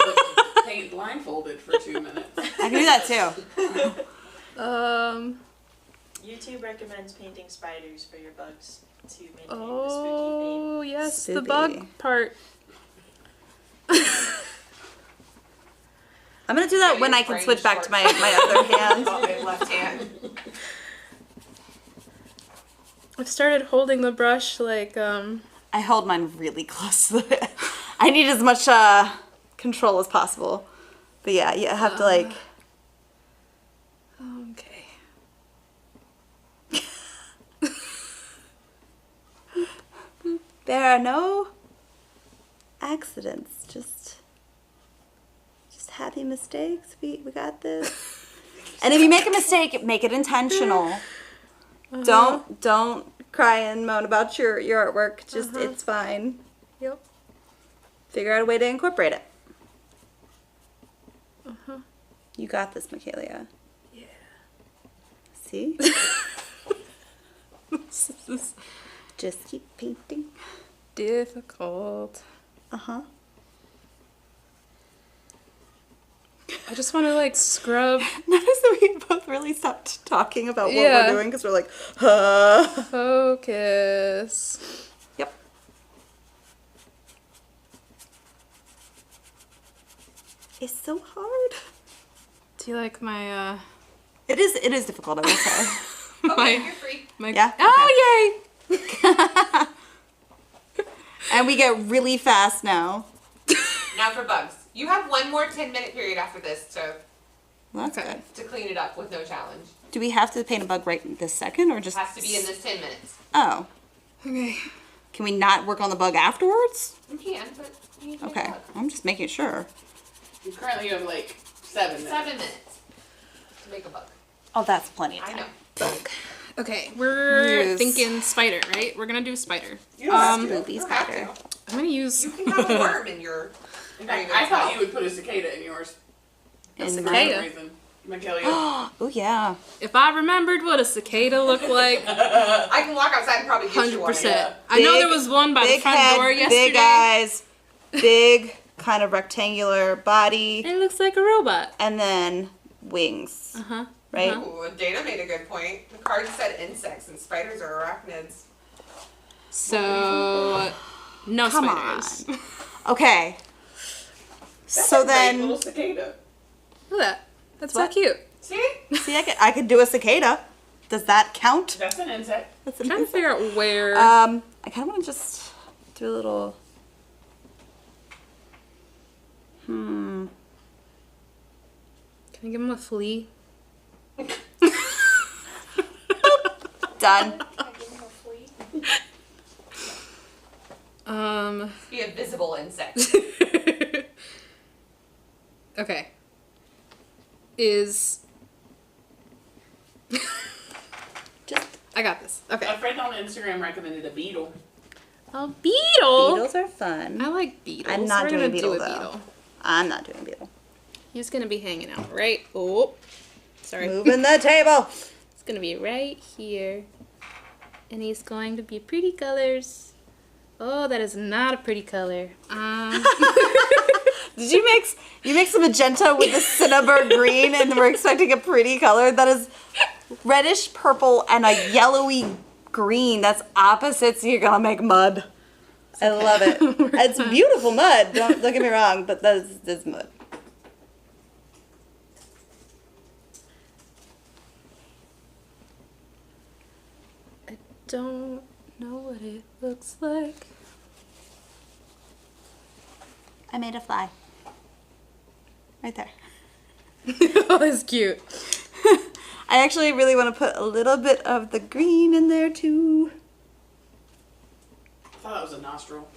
the paint blindfolded for 2 minutes. I can do that too. YouTube recommends painting spiders for your bugs to maintain the Oh, yes, the Spooky. bug part. I'm gonna do that when I can switch back to my other hand. My left hand. I've started holding the brush like, I held mine really close to the. I need as much control as possible. But yeah, you have to like. okay. There are no accidents. Just happy mistakes. We got this. And if you make a mistake, make it intentional. Don't cry and moan about your artwork. Just it's fine. Yep. Figure out a way to incorporate it. You got this, Michaela. Yeah. See? This is Just keep painting. difficult. Uh-huh. I just want to like scrub. Notice that we both really stopped talking about what Yeah. we're doing because we're like, Focus. Yep. It's so hard. Do you like my It is difficult, I will say. Okay, my you're free. my? Yeah? Oh yay! And we get really fast now. Now for bugs. You have one more 10-minute period after this Well, that's Okay. good. to clean it up with no challenge. Do we have to paint a bug right this second or It just... has to be in this 10 minutes. Oh. Okay. Can we not work on the bug afterwards? You can, but you need to make Okay. a bug. I'm just making sure. You currently have like 7 minutes. 7 minutes to make a bug. Oh, that's plenty of I time. know. Okay, we're Use- thinking spider, right? We're gonna do spider. You don't have to. Spoopy You don't have spider. to. I'm gonna use. You can have a worm in your. In fact, I thought you would put a cicada in yours. In For Cicada? some reason. Michaela. Oh, yeah. If I remembered what a cicada looked like, I can walk outside and probably get you one. 100%. I know there was one by the Big front head, door yesterday. big eyes, big kind of rectangular body, It looks like a robot. and then wings, Uh-huh. right? Ooh, Dana made a good point. The card said insects and spiders are arachnids. So, no Come spiders. on. Okay. That's So a great then, little cicada. Look at that. That's What? so cute. See? see, I could do a cicada. Does that count? That's an insect. That's I'm trying to figure out where. I kind of want to just do a little. Can I give him a flea? Done. Can I give him a flea? Be a visible insect. Okay. Is... I got this. Okay. A friend on Instagram recommended a beetle. A beetle? Beetles are fun. I like beetles. I'm not We're doing gonna beetle, do a though. beetle. I'm not doing beetle. He's gonna be hanging out right... Oh. Sorry. Moving the table. It's gonna be right here. And he's going to be pretty colors. Oh, that is not a pretty color. Did you mix the magenta with the cinnabar green and we're expecting a pretty color? That is reddish purple and a yellowy green. That's opposites. You're gonna make mud. I love it. It's beautiful mud. Don't get me wrong, but that's mud. I don't know what it looks like. I made a fly. Right there. Oh, that's cute. I actually really want to put a little bit of the green in there too. I thought that was a nostril.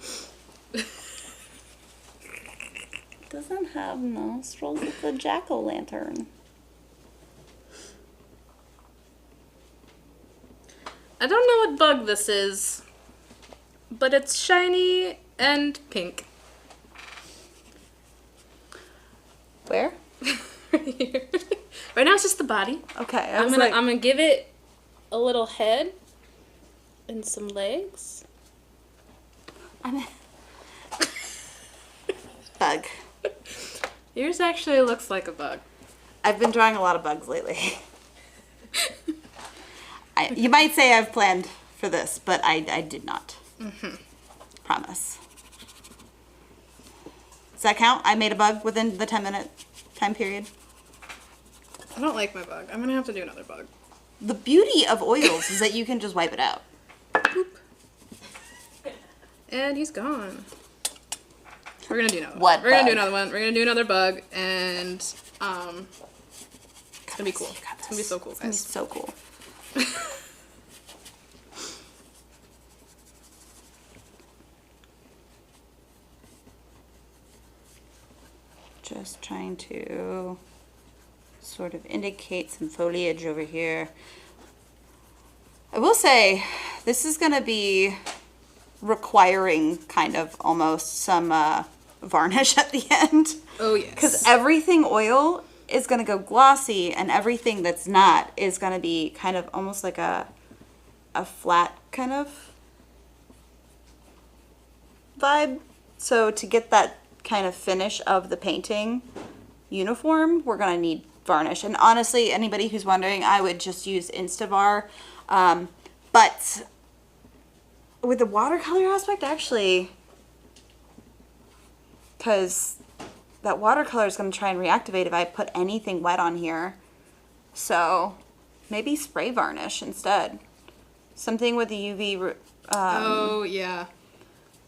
It doesn't have nostrils. It's a jack-o'-lantern. I don't know what bug this is, but it's shiny and pink. Where? Right here. Right now it's just the body. Okay, I'm gonna give it a little head and some legs. Bug. Yours actually looks like a bug. I've been drawing a lot of bugs lately. You might say I've planned for this, but I did not. Mm-hmm. Promise. Does that count? I made a bug within the 10-minute time period. I don't like my bug. I'm gonna have to do another bug. The beauty of oils is that you can just wipe it out. Boop. And he's gone. We're gonna do another What one. We're gonna do bug? another one. We're gonna do another bug, and it's gonna be cool. You got It's gonna be this. so cool, It's gonna be guys. so cool. Just trying to sort of indicate some foliage over here. I will say this is going to be requiring kind of almost some varnish at the end. Oh yes. Because everything oil is going to go glossy and everything that's not is going to be kind of almost like a flat kind of vibe. So to get that kind of finish of the painting uniform, we're going to need varnish. And honestly, anybody who's wondering, I would just use Instavar. But with the watercolor aspect, actually, because that watercolor is going to try and reactivate if I put anything wet on here. So maybe spray varnish instead. Something with the UV. Oh yeah.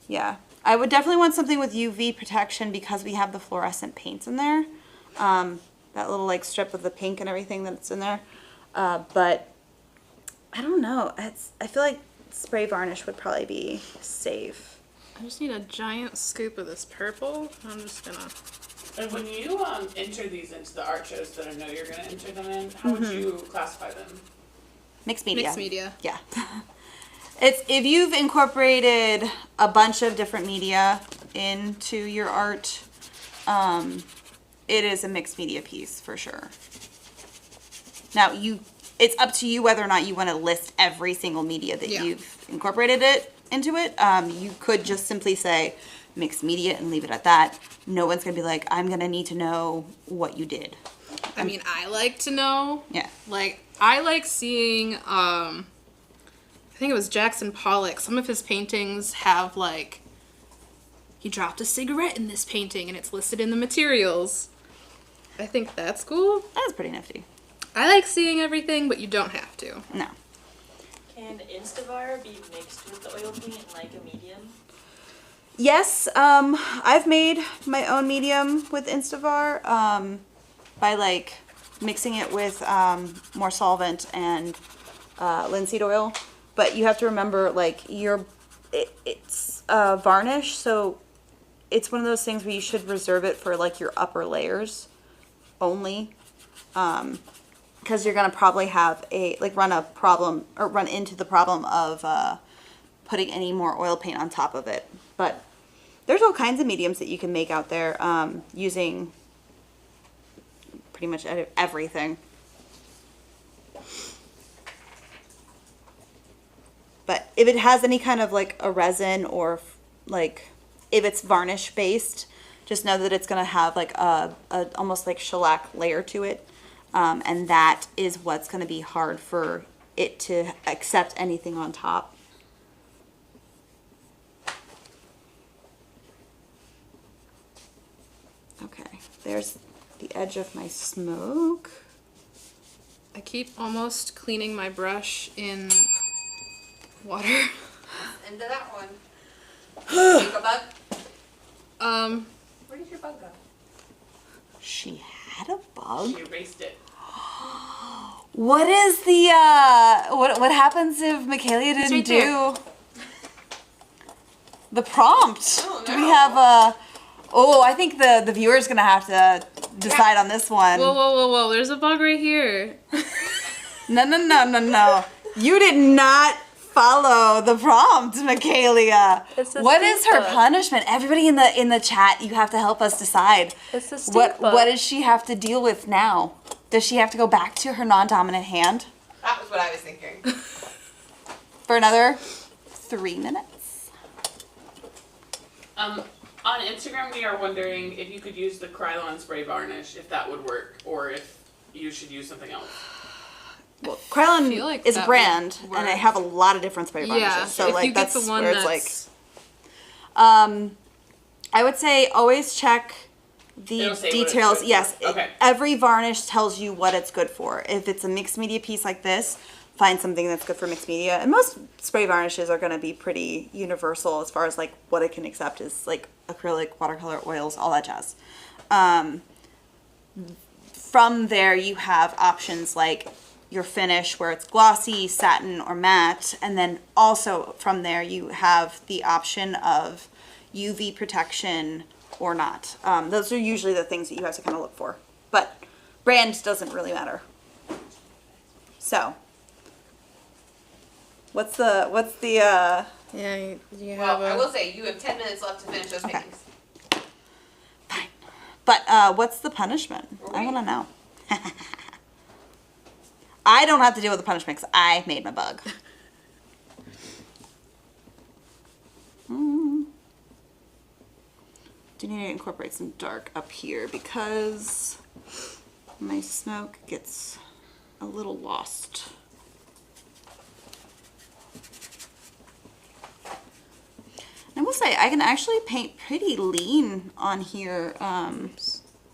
Yeah. I would definitely want something with UV protection because we have the fluorescent paints in there. That little like strip of the pink and everything that's in there. But I don't know. I feel like spray varnish would probably be safe. I just need a giant scoop of this purple. I'm just gonna. And when you enter these into the art shows that I know you're going to enter them in, how would you classify them? Mixed media. Mixed media. Yeah. It's if you've incorporated a bunch of different media into your art, it is a mixed media piece for sure. Now it's up to you whether or not you want to list every single media that you've incorporated it into it. You could just simply say mixed media and leave it at that. No one's gonna be like, I'm gonna need to know what you did. I mean, I like to know. Yeah. Like, I like seeing, I think it was Jackson Pollock. Some of his paintings have, like, he dropped a cigarette in this painting and it's listed in the materials. I think that's cool. That's pretty nifty. I like seeing everything, but you don't have to. No. Can Instavar be mixed with the oil paint like a medium? Yes, I've made my own medium with Instavar by like mixing it with more solvent and linseed oil. But you have to remember, like, it's varnish, so it's one of those things where you should reserve it for, like, your upper layers only. Because you're going to probably have run into the problem of putting any more oil paint on top of it. But there's all kinds of mediums that you can make out there using pretty much everything. But if it has any kind of like a resin or like if it's varnish based, just know that it's going to have like a almost like shellac layer to it. And that is what's going to be hard for it to accept anything on top. Okay, there's the edge of my smoke. I keep almost cleaning my brush in water. Into that one. Take a bug. Where did your bug go? She had a bug? She erased it. What is the, what happens if Michaela didn't right do there. the prompt? Oh, Do we no. have a, I think the viewer's gonna have to decide on this one. Whoa, there's a bug right here. No. You did not follow the prompt, Michaela. It's a What is stink her bug. punishment? Everybody in the chat, you have to help us decide. It's a stink What bug. does she have to deal with now? Does she have to go back to her non-dominant hand That was what I was thinking. for another 3 minutes? On Instagram, we are wondering if you could use the Krylon spray varnish, if that would work, or if you should use something else. Well, feel Krylon like is a that brand, would and I work. have a lot of different spray varnishes. Yeah, so if like you get that's the one where it's that's like. I would say always check the It'll say what it's details. good for. Yes, Okay. every varnish tells you what it's good for. If it's a mixed media piece like this, find something that's good for mixed media. And most spray varnishes are going to be pretty universal as far as like what it can accept is like acrylic, watercolor, oils, all that jazz. From there, you have options like your finish where it's glossy, satin, or matte. And then also from there, you have the option of UV protection or not. Those are usually the things that you have to kind of look for. But brand doesn't really matter. So, what's the Yeah, you have Well, I a... will say you have 10 minutes left to finish those Okay. paintings. fine. But what's the punishment? I want to know. I don't have to deal with the punishment because I made my bug. Do need to incorporate some dark up here because my smoke gets a little lost. I will say I can actually paint pretty lean on here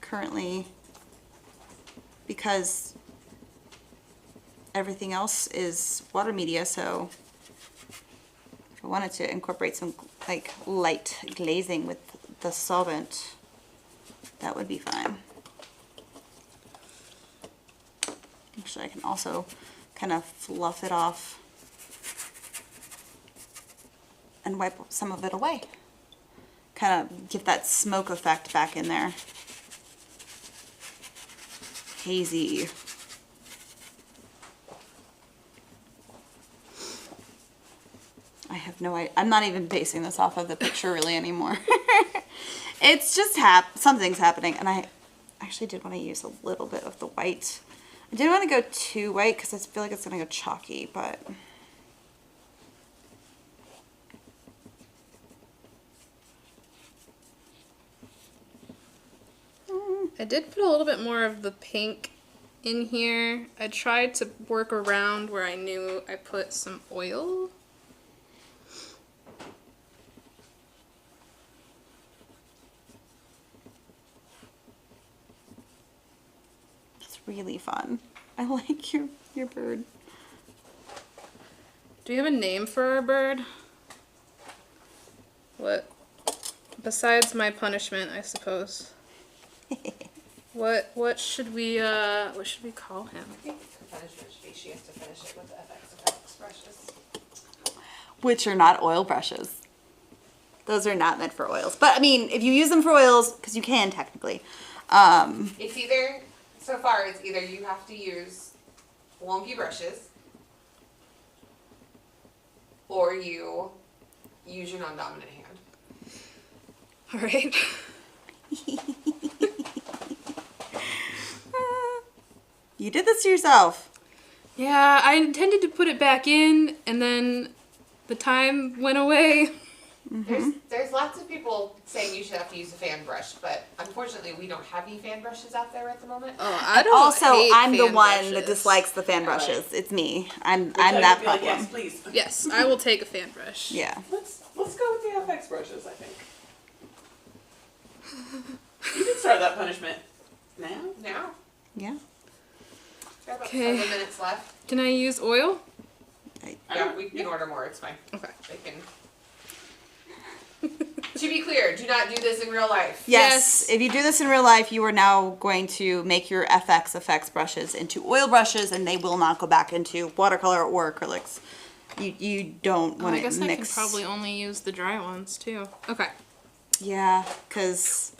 currently because everything else is water media, so if I wanted to incorporate some like light glazing with the solvent, that would be fine. Actually, I can also kind of fluff it off and wipe some of it away. Kind of get that smoke effect back in there. Hazy. I have no idea. I'm not even basing this off of the picture really anymore. It's just something's happening, and I actually did want to use a little bit of the white. I didn't want to go too white because I feel like it's going to go chalky, but I did put a little bit more of the pink in here. I tried to work around where I knew I put some oil. it's really fun. I like your bird. Do we have a name for our bird? What? Besides my punishment, I suppose. What should we call him? I think for finisher's fee, she has to finish it with the FX brushes. Which are not oil brushes. Those are not meant for oils. But I mean, if you use them for oils, because you can technically. It's either, so far, it's either you have to use wonky brushes, or you use your non-dominant hand. All right. You did this to yourself. Yeah, I intended to put it back in, and then the time went away. There's lots of people saying you should have to use a fan brush, but unfortunately we don't have any fan brushes out there at the moment. Oh, I don't. Also, hate I'm the fan one brushes. that dislikes the fan brushes. Right. It's me. I'm Which I that would be like, problem. yes, please. Yes, I will take a fan brush. Yeah. Let's go with the FX brushes, I think. You can start that punishment now. Now, Yeah. we have about Okay. 7 minutes left. Can I use oil? Yeah, we can order more, it's fine. Okay. They can. To be clear, do not do this in real life. Yes. Yes. If you do this in real life, you are now going to make your FX effects brushes into oil brushes, and they will not go back into watercolor or acrylics. You don't Oh, want I to guess mix. I can probably only use the dry ones too. Okay. Yeah, because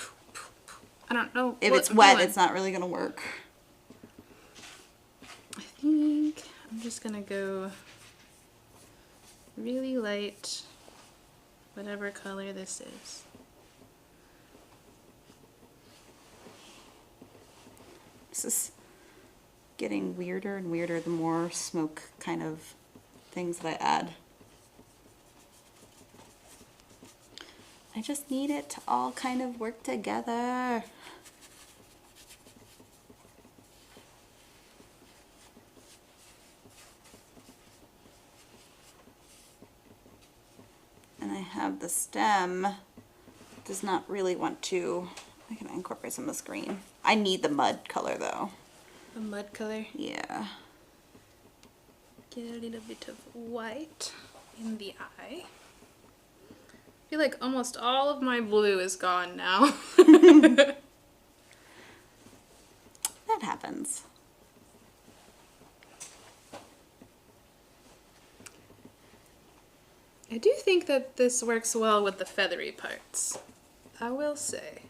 I don't know. if what it's I'm wet, doing. it's not really gonna work. I think I'm just gonna go really light, whatever color this is. This is getting weirder and weirder the more smoke kind of things that I add. I just need it to all kind of work together. And I have the stem, does not really want to, I can incorporate some of this green. I need the mud color though. A mud color. Yeah. Get a little bit of white in the eye. I feel like almost all of my blue is gone now. That happens. I do think that this works well with the feathery parts. I will say.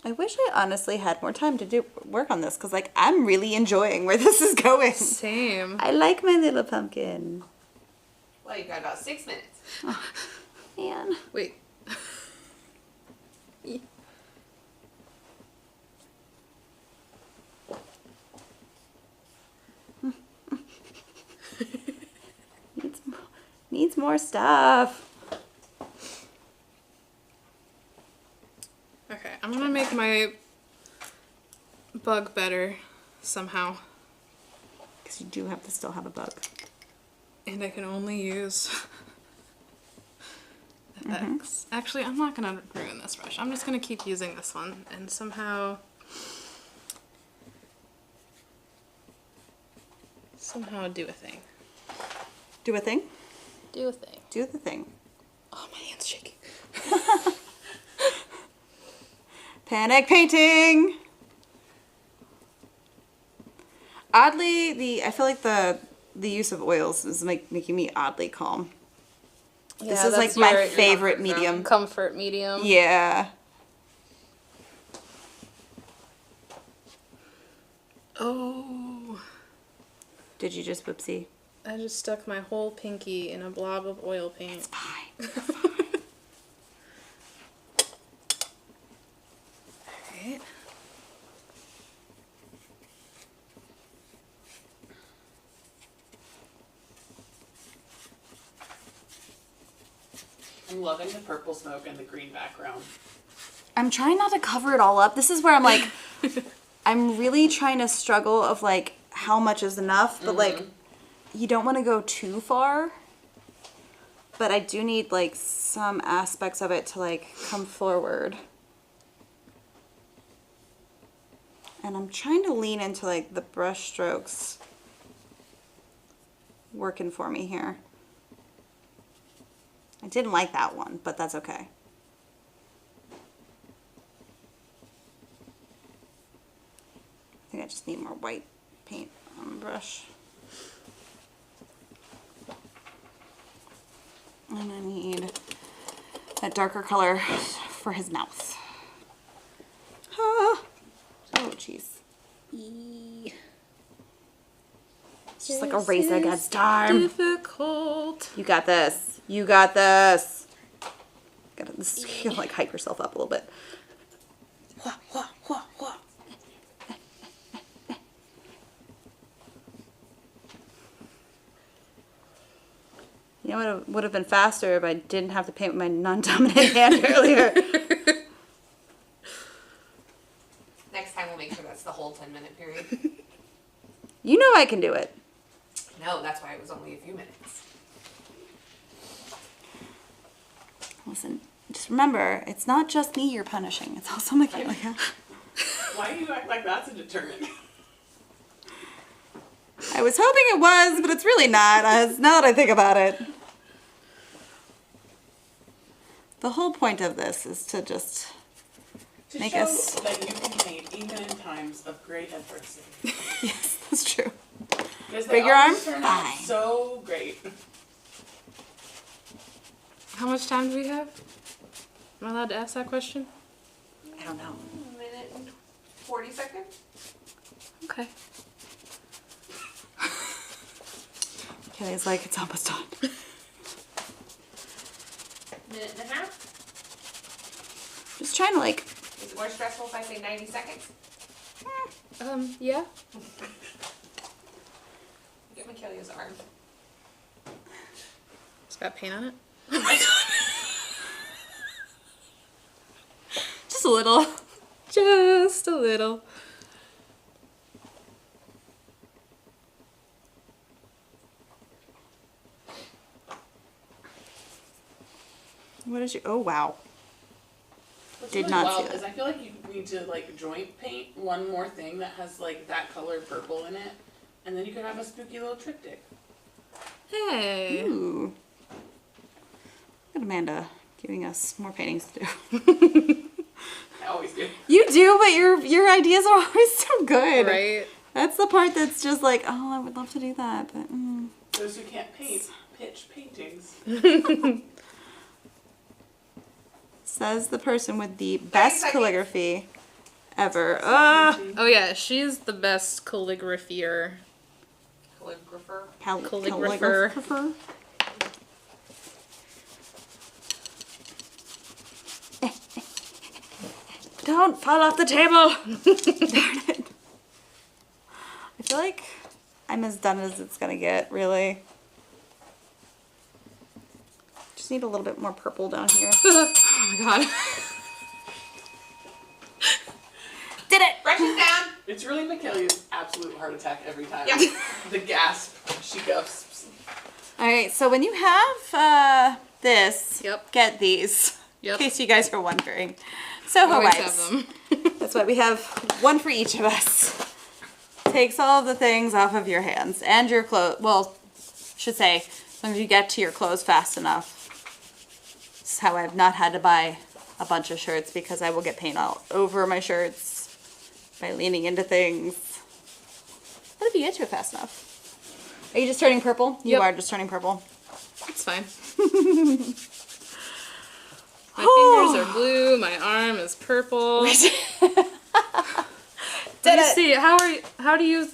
I wish I honestly had more time to do work on this because, like, I'm really enjoying where this is going. Same. I like my little pumpkin. Well, you've got about 6 minutes. Man. Wait. Needs more stuff. Okay, I'm gonna make my bug better somehow. Because you do have to still have a bug. And I can only use FX. Actually, I'm not gonna ruin this brush. I'm just gonna keep using this one and somehow do a thing. Do a thing. Do a thing. Do the thing. Oh, my hand's shaking. Panic painting. Oddly, I feel like the use of oils is making me oddly calm. This is like my favorite medium. Comfort medium. Yeah. Oh. Did you just whoopsie? I just stuck my whole pinky in a blob of oil paint. Fine. Alright. I'm loving the purple smoke and the green background. I'm trying not to cover it all up. This is where I'm like, I'm really trying to struggle of like how much is enough, but like you don't want to go too far. But I do need like some aspects of it to like come forward. And I'm trying to lean into like the brush strokes working for me here. I didn't like that one, but that's okay. white paint on the brush. And I need that darker color for his mouth. Ah. Oh, jeez. It's just like a race against time. Difficult. You got this. You got this. You gotta like hype yourself up a little bit. You know what would have been faster if I didn't have to paint with my non-dominant hand earlier. Next time we'll make sure that's the whole 10-minute period. You know I can do it. No, that's why it was only a few minutes. Listen, just remember, it's not just me you're punishing. It's also Michaela. Why do you act like that's a deterrent? I was hoping it was, but it's really not, now that I think about it. The whole point of this is to just To make show us... that you can paint even in times of great adversity. Yes, that's true. Because Break they your always arm? turn out Fine. so great. How much time do we have? Am I allowed to ask that question? I don't know. A minute and 40 seconds? Okay. Kelly's like, it's almost done. Minute and a half? Just trying to like... Is it more stressful if I say 90 seconds? Yeah. Get Michaela's arm. It's got paint on it. Just a little. Just a little. What is your... Oh, wow. What's Did really not see wild that. is I feel like you need to like joint paint one more thing that has like that color purple in it, and then you could have a spooky little triptych. Hey. Ooh. Look at Amanda giving us more paintings to do. I always do. You do, but your ideas are always so good. Right? That's the part that's just like, oh, I would love to do that, but... Those who can't paint, pitch paintings. Says the person with the best seconds. calligraphy ever. Oh yeah, she's the best calligrapher. Calligrapher. Calligrapher. Calligrapher. Don't fall off the table! Darn it. I feel like I'm as done as it's gonna get, really. Just need a little bit more purple down here. Oh my god. Did it! Brush it down! It's really Michaela's absolute heart attack every time. Yep. The gasp, she gasps. Alright, so when you have this, Yep. get these. Yep. In case you guys are wondering. Soho Always wipes. have them. That's why we have one for each of us. Takes all of the things off of your hands and your clothes. Well, I should say, as long as you get to your clothes fast enough. This is how I've not had to buy a bunch of shirts, because I will get paint all over my shirts by leaning into things. What if you get to it fast enough? Are you just turning purple? You Yep. are just turning purple. It's fine. My fingers are blue. My arm is purple. Did Let me it. see. How do you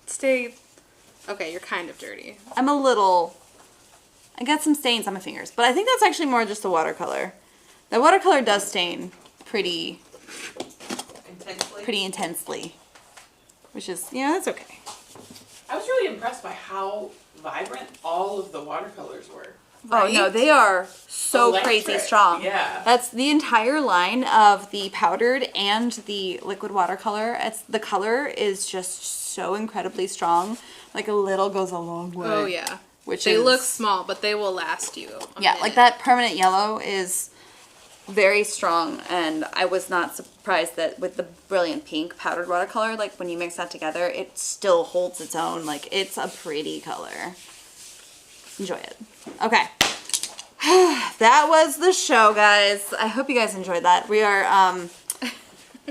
stay? Okay, you're kind of dirty. I'm a little... I got some stains on my fingers, but I think that's actually more just the watercolor. The watercolor does stain pretty intensely, which is, you know, that's okay. I was really impressed by how vibrant all of the watercolors were. Oh no, they are so Electric, crazy strong. yeah. That's the entire line of the powdered and the liquid watercolor. The color is just so incredibly strong. Like a little goes a long way. Oh yeah. Which They is, look small, but they will last you. a yeah, like minute. that permanent yellow is very strong, and I was not surprised that with the brilliant pink powdered watercolor, like when you mix that together, it still holds its own. Like, it's a pretty color. Enjoy it. Okay. That was the show, guys. I hope you guys enjoyed that. We are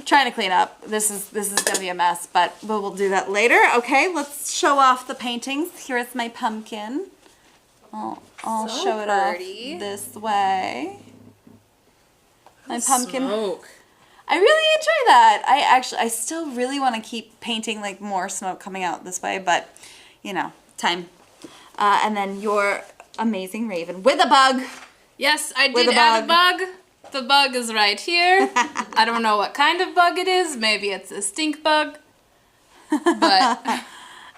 trying to clean up. This is gonna be a mess, but we'll do that later. Okay, let's show off the paintings. Here is my pumpkin. I'll So show it pretty. off this way. My pumpkin. Smoke. I really enjoy that. I still really want to keep painting like more smoke coming out this way, but you know, time. And then your amazing raven with a bug. Yes, I With did a add a bug. The bug is right here. I don't know what kind of bug it is. Maybe it's a stink bug. But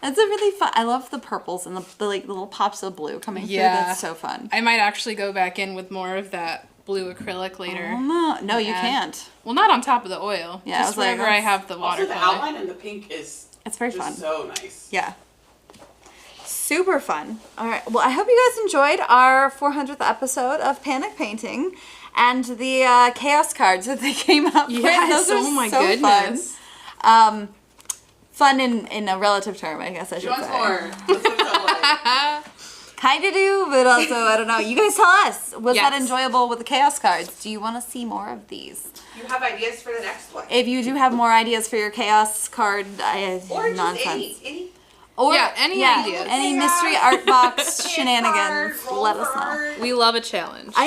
It's a really fun. I love the purples and the like little pops of blue coming through. Yeah. That's so fun. I might actually go back in with more of that blue acrylic later. No, you Yeah. can't. Well, not on top of the oil. Yeah, I just was like, wherever I that's- have the Also, the watercolor. outline and the pink is It's very just fun. so nice. Yeah. Super fun. All right. Well, I hope you guys enjoyed our 400th episode of Panic Painting and the chaos cards that they came up with. Yes, Those are oh my so goodness. Fun. Fun in a relative term, I guess I She should wants say. more. Let's put it that way. Kind of do, but also, I don't know. You guys tell us. Was that Yes. enjoyable with the chaos cards? Do you want to see more of these? You have ideas for the next one? If you do have more ideas for your chaos card Or just nonsense. any Or Yeah, any ideas. Any Yeah. mystery art box hand shenanigans, card, let roll us know. card. We love a challenge. I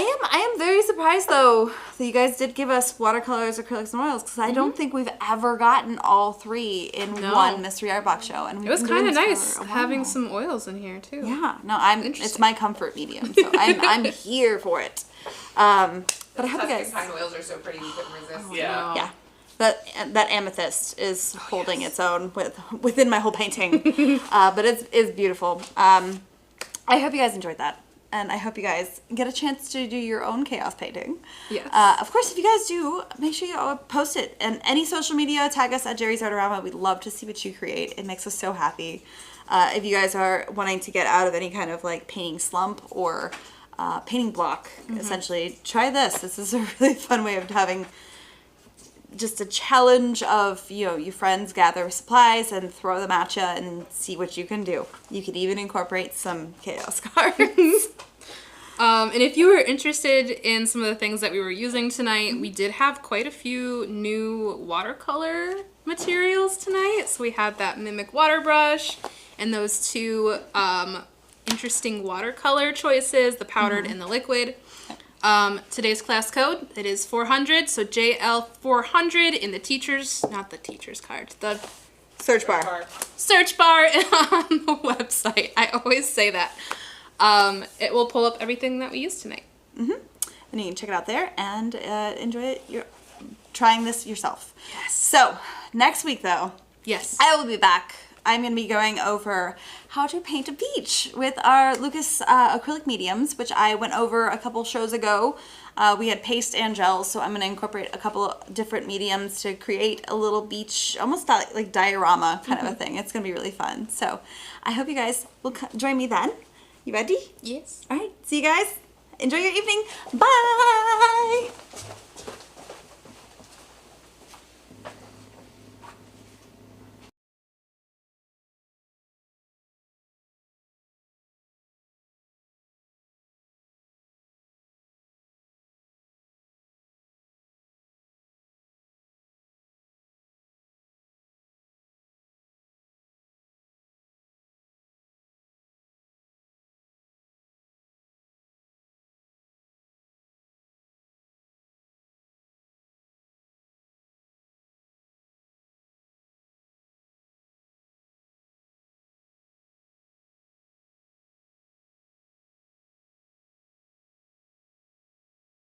am very surprised though that you guys did give us watercolors, acrylics, and oils because I don't think we've ever gotten all three in No. one mystery art box show, and It was kind of nice having some oils in here too. Yeah, no, it's Interesting. my comfort medium, so I'm here for it. But I hope you Tuscan guys, pine oils are so pretty you couldn't resist. Yeah. yeah, that amethyst is holding its own within my whole painting, but it's beautiful. I hope you guys enjoyed that. And I hope you guys get a chance to do your own chaos painting. Yes. Of course, if you guys do, make sure you post it. And any social media, tag us at JerrysArtarama. We'd love to see what you create. It makes us so happy. If you guys are wanting to get out of any kind of like painting slump or painting block, essentially, try this. This is a really fun way of having just a challenge of, you friends gather supplies and throw them at you and see what you can do. You could even incorporate some chaos cards. And if you were interested in some of the things that we were using tonight, we did have quite a few new watercolor materials tonight. So we had that Mimic water brush and those two interesting watercolor choices, the powdered and the liquid. Today's class code, it is 400, so JL400 in the not the teacher's card, the Search bar. search bar on the website. I always say that. It will pull up everything that we used tonight. And you can check it out there and enjoy it. Trying this yourself. Yes. So, next week though, Yes. I will be back. I'm going to be going over how to paint a beach with our Lucas acrylic mediums, which I went over a couple shows ago. We had paste and gels, so I'm going to incorporate a couple of different mediums to create a little beach, almost like diorama kind of a thing. It's going to be really fun. So I hope you guys will join me then. You ready? Yes. All right. See you guys. Enjoy your evening. Bye.